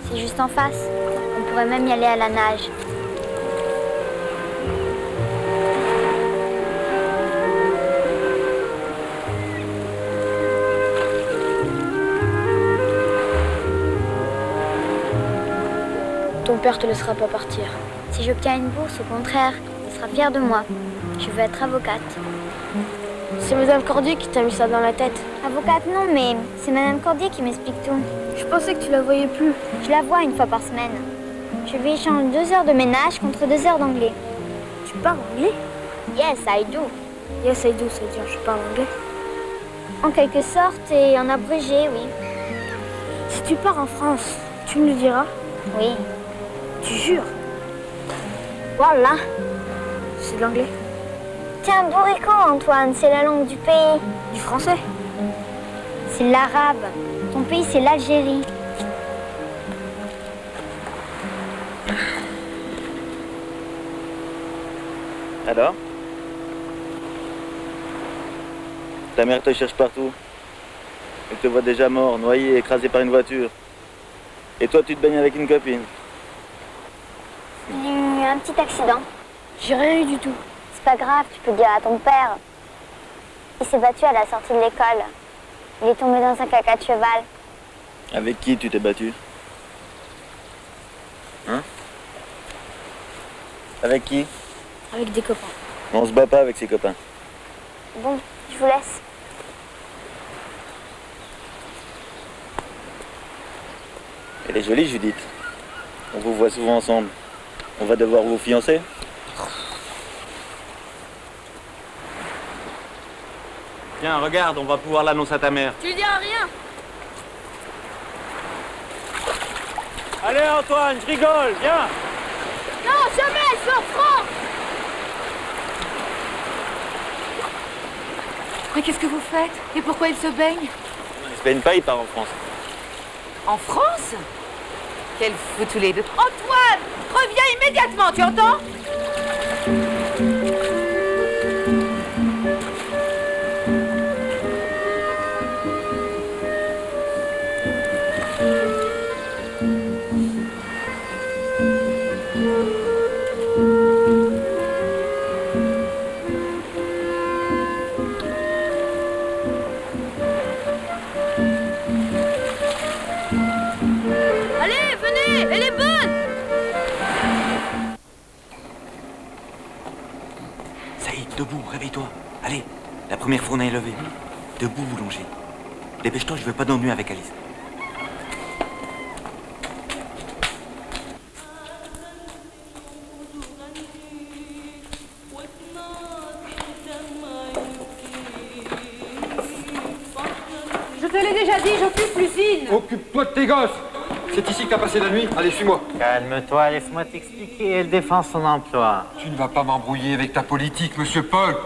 C'est juste en face. On pourrait même y aller à la nage. Ton père te laissera pas partir. Si j'obtiens une bourse, au contraire, il sera fier de moi. Je veux être avocate. C'est Madame Cordier qui t'a mis ça dans la tête. Avocate, non, mais c'est Madame Cordier qui m'explique tout. Je pensais que tu la voyais plus. Je la vois une fois par semaine. Je lui échange 2 heures de ménage contre 2 heures d'anglais. Tu parles anglais? Yes, I do. Yes, I do, ça veut dire je parle anglais. En quelque sorte et en abrégé, oui. Si tu pars en France, tu me le diras? Oui. Tu jures? Voilà. C'est de l'anglais. Tiens, Bourrico, Antoine, c'est la langue du pays. Du français? C'est l'arabe. Ton pays, c'est l'Algérie. Alors? Ta mère te cherche partout. Elle te voit déjà mort, noyé, écrasé par une voiture. Et toi, tu te baignes avec une copine. Il y a eu un petit accident. J'ai rien eu du tout. C'est pas grave, tu peux dire à ton père. Il s'est battu à la sortie de l'école. Il est tombé dans un caca de cheval. Avec qui tu t'es battu? Hein? Avec qui? Avec des copains. On se bat pas avec ses copains. Bon, je vous laisse. Elle est jolie, Judith. On vous voit souvent ensemble. On va devoir vous fiancer? Tiens, regarde, on va pouvoir l'annoncer à ta mère. Tu lui diras rien. Allez, Antoine, je rigole, viens. Non, jamais, je suis en France. Mais qu'est-ce que vous faites? Et pourquoi il se baigne? Il se baigne pas, il part en France. En France? Quel fou tous les deux. Antoine! Reviens immédiatement, tu entends? Allez, venez, elle est bonne. Saïd, debout, réveille-toi. Allez, la première fournaise est levée. Debout, boulanger. Dépêche-toi, je veux pas d'ennui avec Alice. Je te l'ai déjà dit, j'occupe l'usine. Occupe-toi de tes gosses. C'est ici que t'as passé la nuit. Allez, suis-moi. Calme-toi, laisse-moi t'expliquer. Elle défend son emploi. Tu ne vas pas m'embrouiller avec ta politique, monsieur Paul.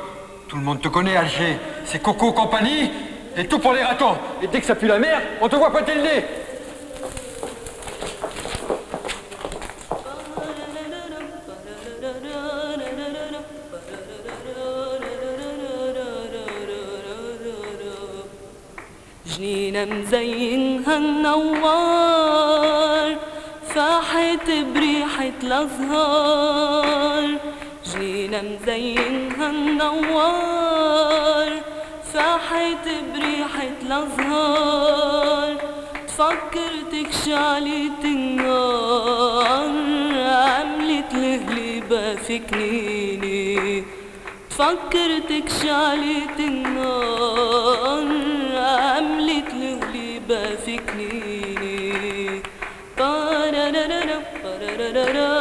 Tout le monde te connaît, Alger. C'est Coco Compagnie et tout pour les ratons. Et dès que ça pue la merde, on te voit pointer le nez. جنينة مزينها النوار فاحت بريحة الأزهار جنينة مزينها النوار فاحت بريحة الأزهار تفكرتك شعلة النار عملت لهلبة في كنيني فكرتك شعلة النار عملت لهلبة في كنيني بارارارا بارارارا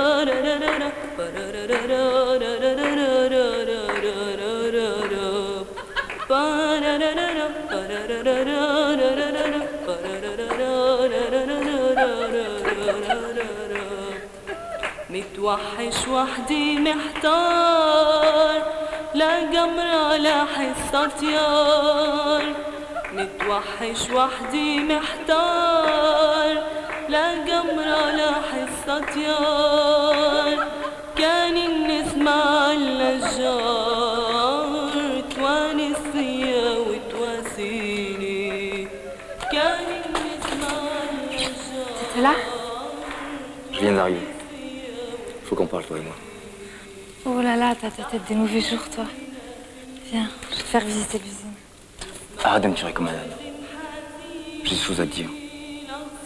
متوحش وحدي محتار لا جمرة لا حصة يار متوحش وحدي محتار لا جمرة لا حصة يار كان النسمة النجار توانس فيا وتواسيني كان النسمة النجار. T'es là? Je viens d'arriver. Faut qu'on parle, toi et moi. Oh là là, t'as ta tête des mauvais jours, toi. Viens, je vais te faire visiter l'usine. Arrête de me tirer comme un âne. J'ai des choses à te dire.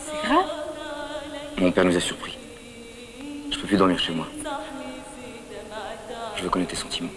C'est grave? Mon père nous a surpris. Je peux plus dormir chez moi. Je veux connaître tes sentiments.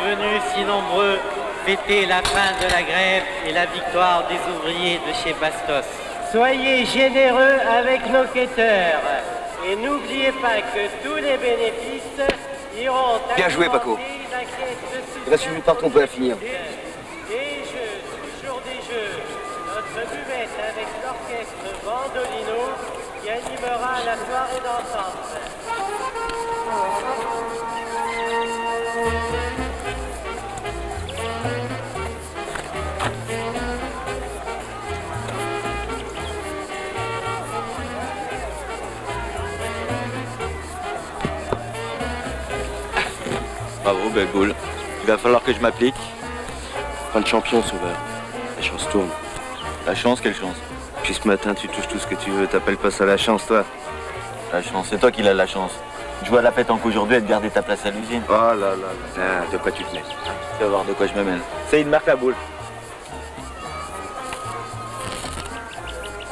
Venus si nombreux fêter la fin de la grève et la victoire des ouvriers de chez Bastos. Soyez généreux avec nos quêteurs et n'oubliez pas que tous les bénéfices iront à Bien joué, Paco. Il reste une minute par contre, on peut la finir. Des jeux, toujours des jeux. Notre buvette avec l'orchestre Bandolino qui animera la soirée d'ensemble. Bravo, belle boule. Il va falloir que je m'applique. Pas de champion, Sauveur. La chance tourne. La chance, quelle chance? Puis ce matin, tu touches tout ce que tu veux. T'appelles pas ça la chance, toi? La chance, c'est toi qui l'as la chance. Tu joues à la pétanque aujourd'hui et de garder ta place à l'usine. Oh là là là. De quoi tu te mets? Tu vas voir de quoi je me mêle. C'est une marque la boule.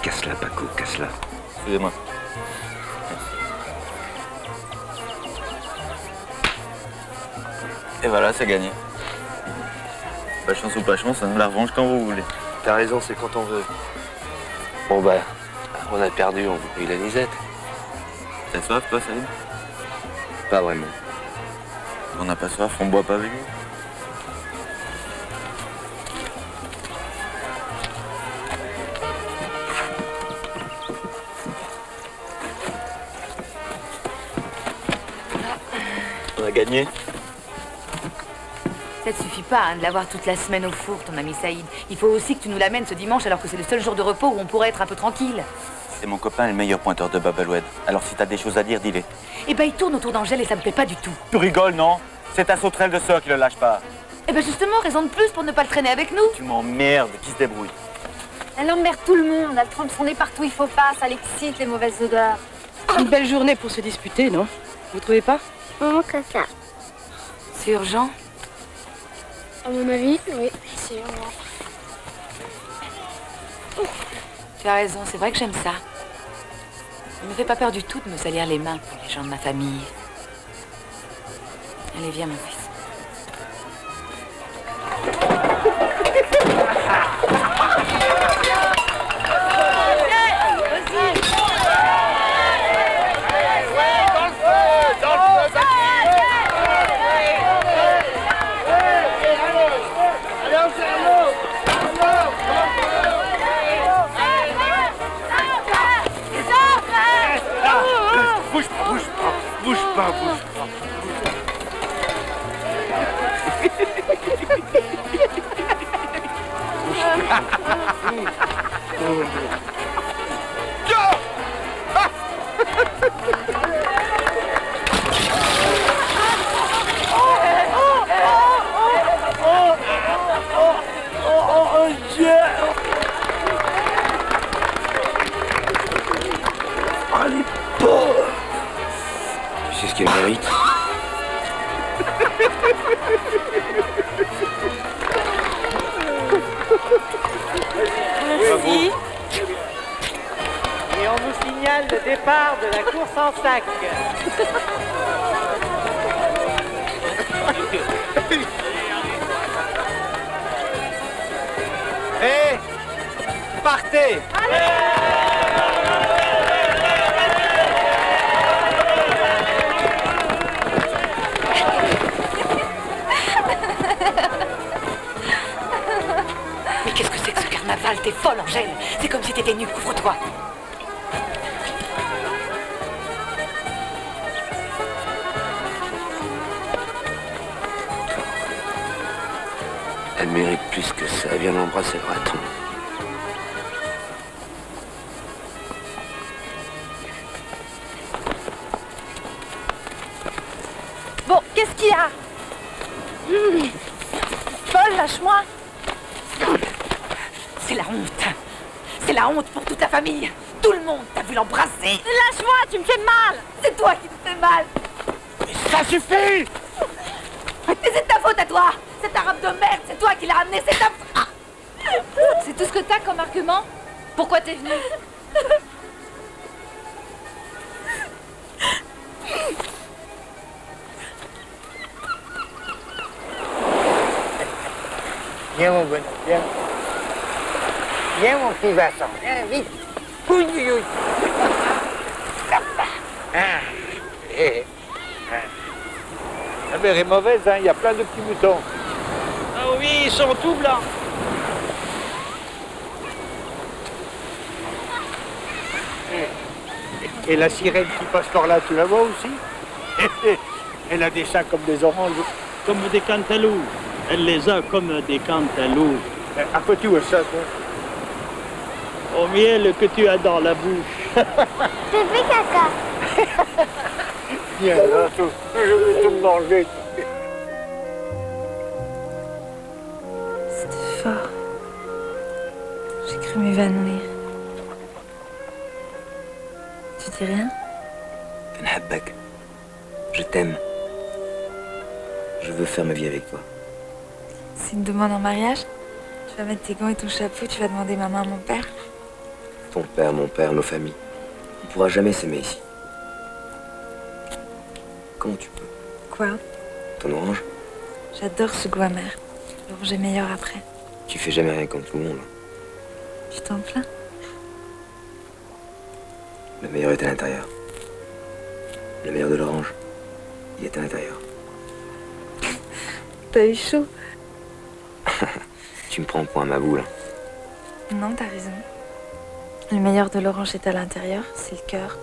Casse-la, Paco, casse-la. Excusez-moi. Et voilà, c'est gagné. Pas chance ou pas chance, hein, la revanche quand vous voulez. T'as raison, c'est quand on veut. Bon bah, on a perdu, on vous paye la nisette. T'as soif, toi, Saïd? Pas vraiment. On n'a pas soif, on boit pas avec vous. On a gagné. Ça te suffit pas hein, de l'avoir toute la semaine au four, ton ami Saïd. Il faut aussi que tu nous l'amènes ce dimanche alors que c'est le seul jour de repos où on pourrait être un peu tranquille. C'est mon copain le meilleur pointeur de Babaloued. Alors si t'as des choses à dire, dis-les. Eh ben il tourne autour d'Angèle et ça me plaît pas du tout. Tu rigoles, non? C'est ta sauterelle de sœur qui le lâche pas. Eh ben justement, raison de plus pour ne pas le traîner avec nous. Tu m'emmerdes, qui se débrouille. Elle emmerde tout le monde, elle trempe son nez partout où il faut pas, ça l'excite les mauvaises odeurs. Une belle journée pour se disputer, non? Vous trouvez pas? Non, que ça. C'est urgent? À mon avis, oui, c'est urgent. Tu as raison, c'est vrai que j'aime ça. Ça me fait pas peur du tout de me salir les mains pour les gens de ma famille. Allez, viens, mon fils. Bouge pas. Tu sais ce qu'elle mérite? Merci. Et on nous signale le départ de la course en sac. Hé, partez. Mais qu'est-ce que c'est que ce carnaval? T'es folle, Angèle. C'est comme si t'étais nue. Couvre-toi. Elle mérite plus que ça. Viens l'embrasser le raton. Bon, qu'est-ce qu'il y a Paul, lâche-moi. C'est la honte. C'est la honte pour toute la famille. Tout le monde t'a vu l'embrasser. Lâche-moi, tu me fais mal. C'est toi qui te fais mal. Mais ça suffit. Mais c'est ta faute à toi. Cet arabe de merde, c'est toi qui l'as amené. C'est ta... Ah. C'est tout ce que t'as comme argument? Pourquoi t'es venu? Viens mon bonhomme, viens. Viens mon petit Vincent, viens vite. Pouille. La mer est mauvaise, hein, il y a plein de petits moutons. Ah oui, ils sont tout blancs. Et la sirène qui passe par là, tu la vois aussi? Elle a des seins comme des oranges. Comme des cantaloupes. Elle les a comme des cantaloupes. À quoi tu vois ça, toi? Au miel que tu as dans la bouche. J'ai fait caca. Viens là, tout. Je vais tout manger. C'était fort. J'ai cru m'évanouir. Tu dis rien? Benhabbak. Je t'aime. Je veux faire ma vie avec toi. C'est une demande en mariage? Tu vas mettre tes gants et ton chapeau, tu vas demander ma main à mon père? Ton père, mon père, nos familles. On ne pourra jamais s'aimer ici. Comment tu peux? Quoi? Ton orange? J'adore ce goût amer. L'orange est meilleur après. Tu fais jamais rien comme tout le monde. Tu t'en plains? Le meilleur est à l'intérieur. Le meilleur de l'orange, il est à l'intérieur. T'as eu chaud? Tu me prends point à ma boule. Non, t'as raison. Le meilleur de l'orange est à l'intérieur, c'est le cœur,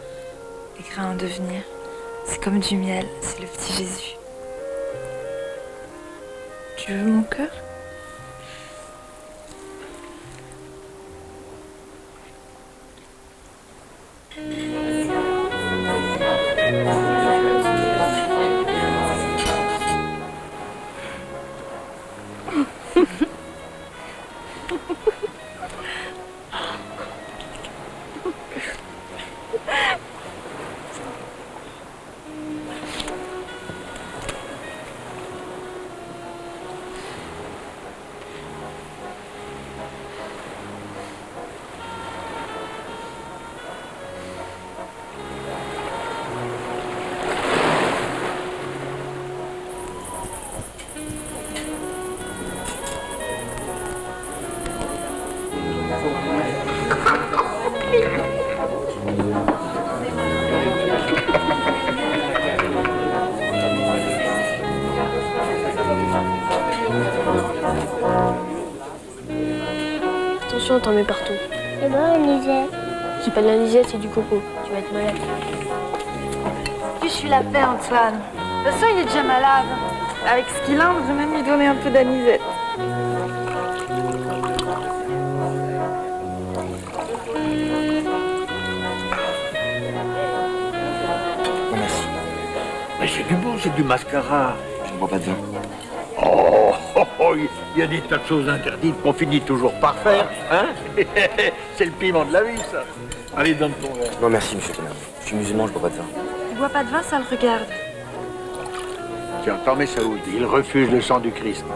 les grains en devenir. C'est comme du miel, c'est le petit Jésus. Tu veux mon cœur? attention, t'en mets partout. C'est bon, l'anisette. C'est pas de l'anisette, c'est du coco. Tu vas être malade. Puis je suis la paix, Antoine. De toute façon, il est déjà malade. Avec ce qu'il a, on devrait même lui donner un peu d'anisette. Non, merci. Mais c'est du bon, c'est du mascara. Je ne bois pas de vin. Oh, oh, oh, il y a des tas de choses interdites qu'on finit toujours par faire, hein. C'est le piment de la vie, ça. Allez, donne ton verre. Non, merci, monsieur Kenner. Je suis musulman, je bois pas de vin. Il boit pas de vin, ça le regarde. Tu entends, mes Saoud, il refuse le sang du Christ.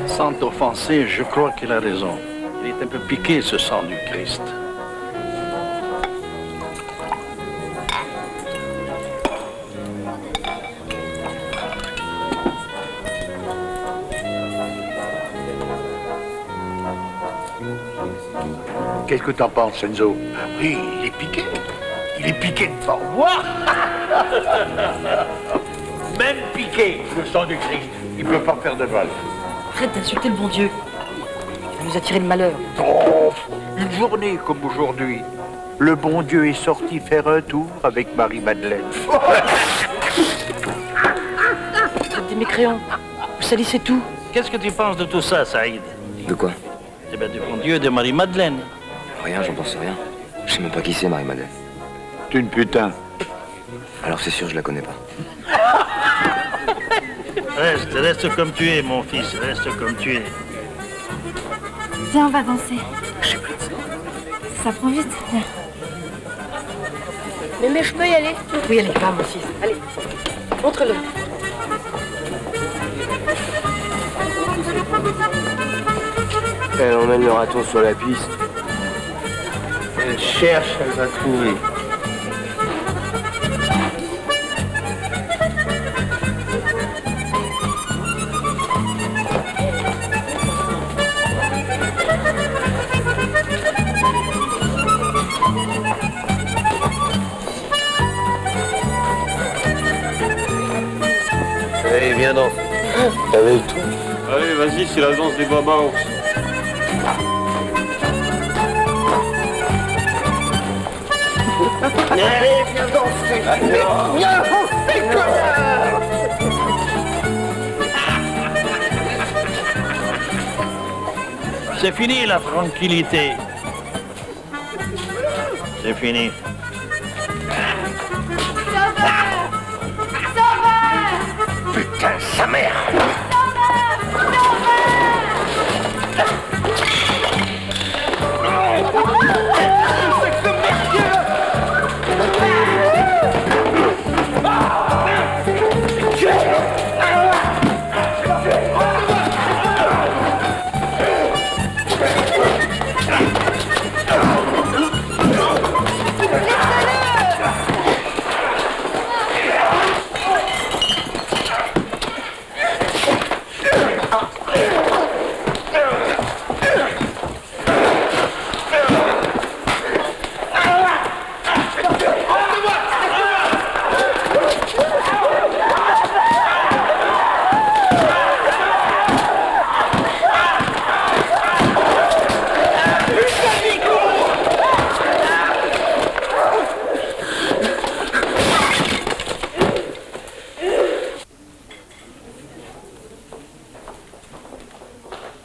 Sans t'offenser, je crois qu'il a raison. Il est un peu piqué, ce sang du Christ. Qu'est-ce que t'en penses, Enzo? Oui, il est piqué. Il est piqué de fort boire. Même piqué, le sang du Christ. Il peut pas faire de mal. Arrête d'insulter le bon Dieu. Tu vas nous attirer le malheur. Oh, une journée comme aujourd'hui, le bon Dieu est sorti faire un tour avec Marie-Madeleine. Vous êtes des mécréants. Vous salissez tout. Qu'est-ce que tu penses de tout ça, Saïd? De quoi? Eh bien, du bon Dieu de Marie-Madeleine. Rien, j'en pense rien. Je sais même pas qui c'est, Marie-Madeleine. C'est une putain. Alors c'est sûr, je la connais pas. Reste comme tu es, mon fils, reste comme tu es. Viens, on va danser. Ça prend vite, viens. Mais je peux y aller? Oui, allez, va, mon fils. Allez, montre-le. Elle emmène le raton sur la piste. Elle cherche, elle va trouver. Allez, viens danser. Avec tout. Allez, vas-y, c'est la danse des babas. Allez, viens danser. Viens danser, connard. C'est fini la tranquillité. C'est fini. Putain, sa mère.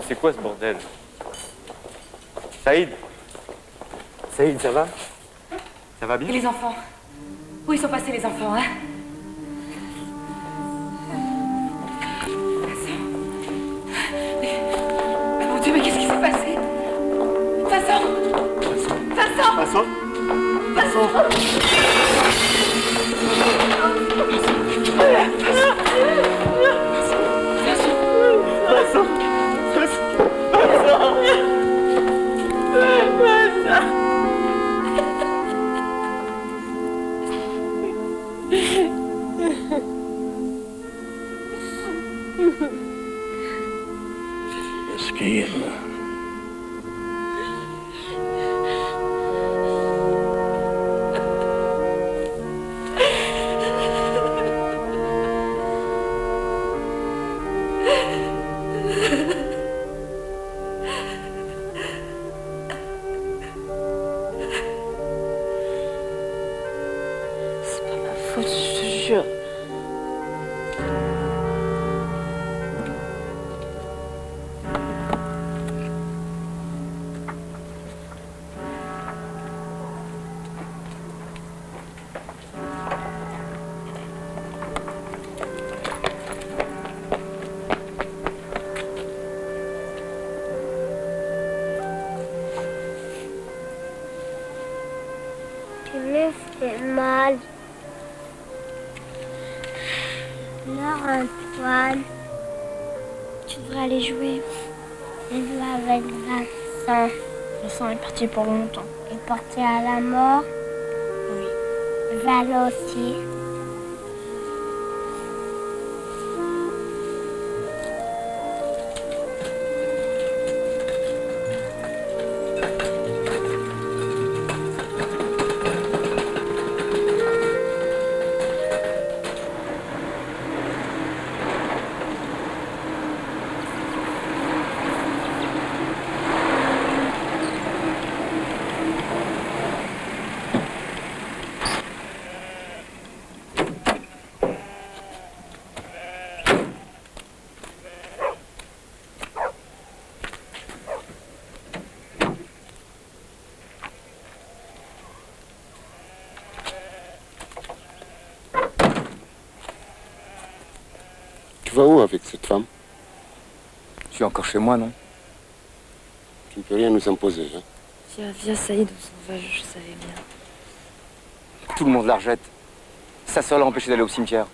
C'est quoi ce bordel? Saïd? Saïd, ça va? Ça va bien? Et les enfants? Où ils sont passés, les enfants, hein? Mais mon Dieu, mais qu'est-ce qui s'est passé? Vincent! Vincent! Mesquine. faute, je te jure. Tu me fais mal. Alors, Antoine, tu devrais aller jouer. Je joue avec Vincent. Vincent est parti pour longtemps. Il est parti à la mort. Oui. Val aussi. Tu vas où avec cette femme? Je suis encore chez moi, non? Tu ne peux rien nous imposer, hein? Viens, Saïd, on s'en va, je savais bien. Tout le monde la rejette. Sa sœur l'a empêché d'aller au cimetière.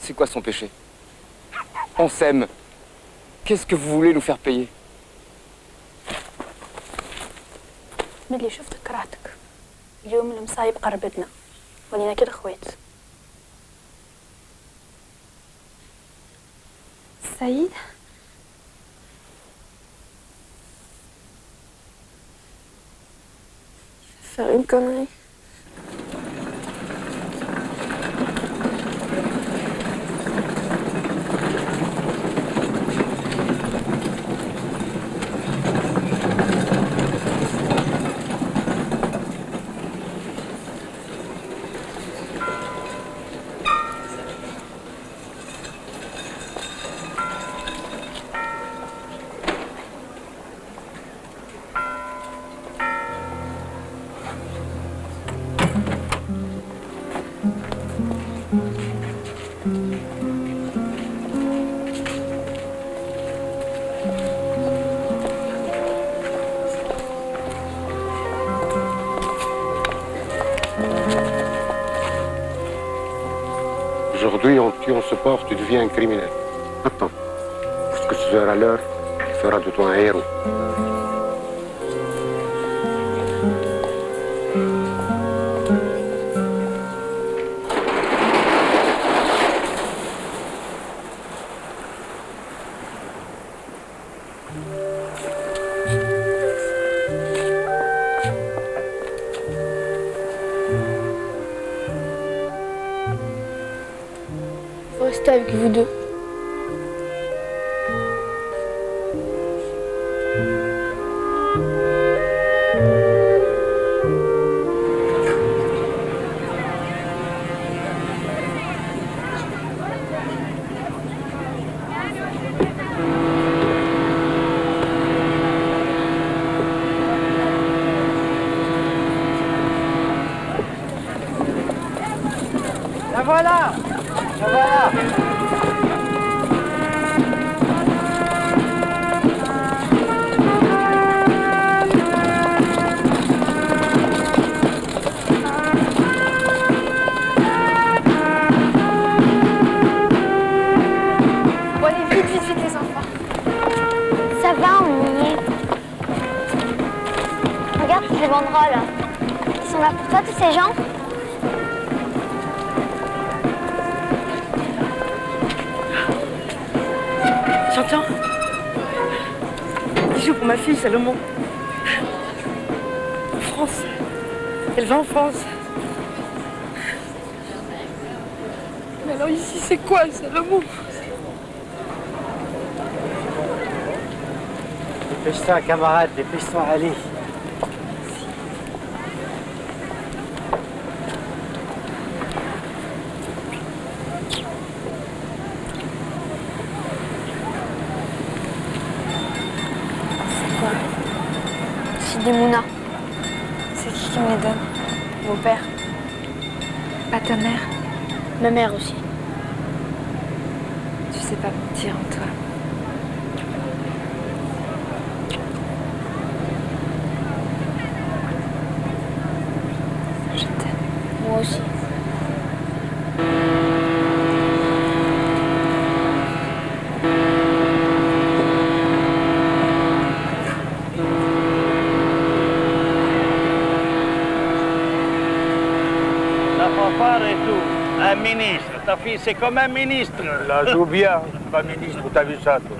C'est quoi son péché? On s'aime. Qu'est-ce que vous voulez nous faire payer? ملي شفتك كرهتك. اليوم المصايب قربتنا. ولينا كده خوات. Saïd? Faire une connerie. Aujourd'hui, en tuant ce pauvre, tu deviens un criminel. Attends. Parce que ce sera l'heure, il fera de toi un héros. Faut rester avec vous deux. La voilà! La voilà! Bon, allez, vite, les enfants. Ça va, on y est. Regarde ces banderoles. Ils sont là pour toi, tous ces gens? J'entends. Bijou pour ma fille, Salomon. En France. Elle va en France. Mais alors ici, c'est quoi, Salomon? Dépêche-toi, camarade, dépêche-toi, allez. père. Pas ta mère. Ma mère aussi. Tu sais pas mentir en toi. Je t'aime. Moi aussi. La fanfare et tout. Un ministre. Ta fille, c'est comme un ministre. La joue bien, pas ministre, t'as vu ça, toi?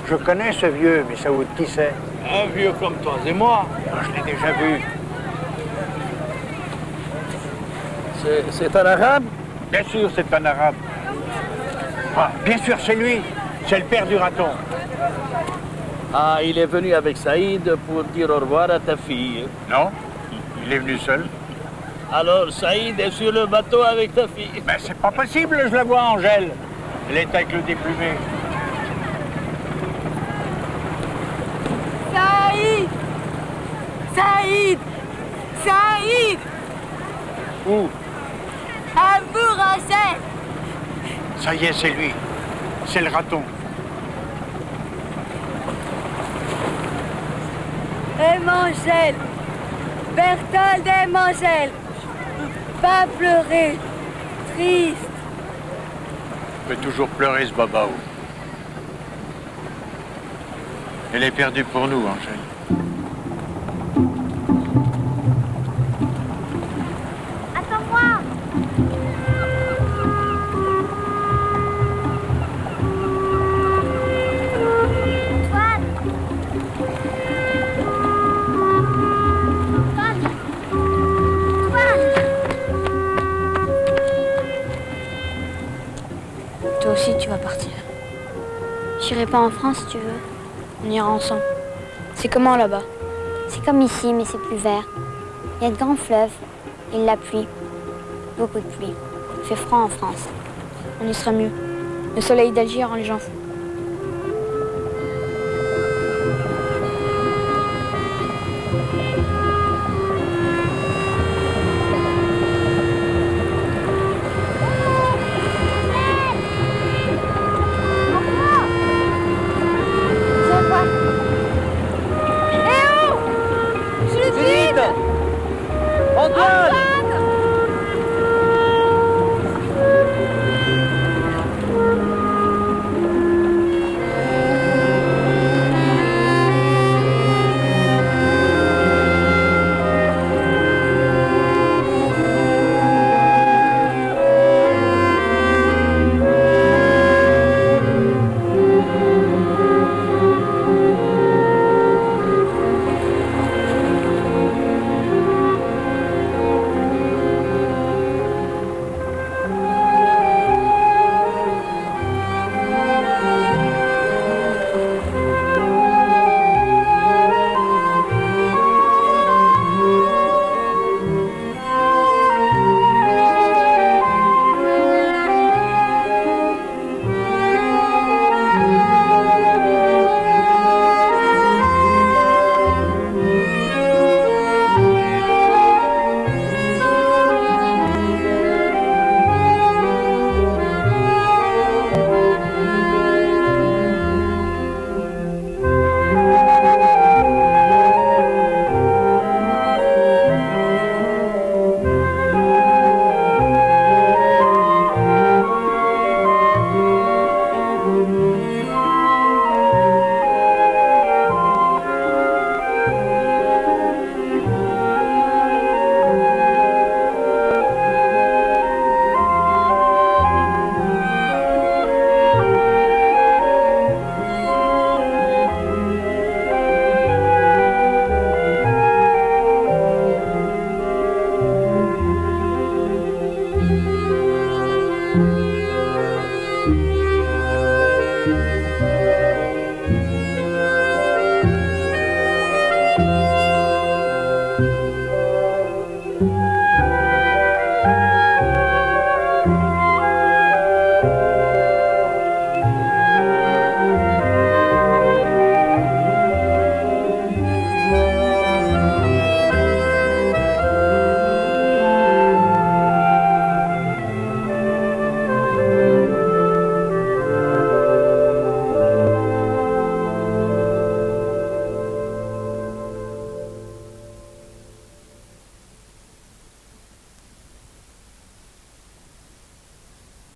Je connais ce vieux, mais ça qui c'est? Un vieux comme toi et moi. Je l'ai déjà vu. C'est un arabe? Bien sûr, c'est un arabe. Ah, bien sûr, c'est lui. C'est le père du raton. Ah, il est venu avec Saïd pour dire au revoir à ta fille. Non, il est venu seul. Alors, Saïd est sur le bateau avec ta fille. Mais c'est pas possible, je la vois, Angèle. Elle est avec le déplumé. Saïd! Saïd! Saïd! Où? À Bourrachet! Ça y est, c'est lui. C'est le raton. Emmanuel! Berthold Emmanuel! Pas pleurer! Triste! Il peut toujours pleurer, ce babao. Elle est perdue pour nous, Angèle. Attends-moi. Toi aussi, tu vas partir. J'irai pas en France si tu veux. On ira ensemble. C'est comment là-bas? C'est comme ici, mais c'est plus vert. Il y a de grands fleuves et de la pluie. Beaucoup de pluie. Il fait froid en France. On y sera mieux. Le soleil d'Alger rend les gens fous. Antoine!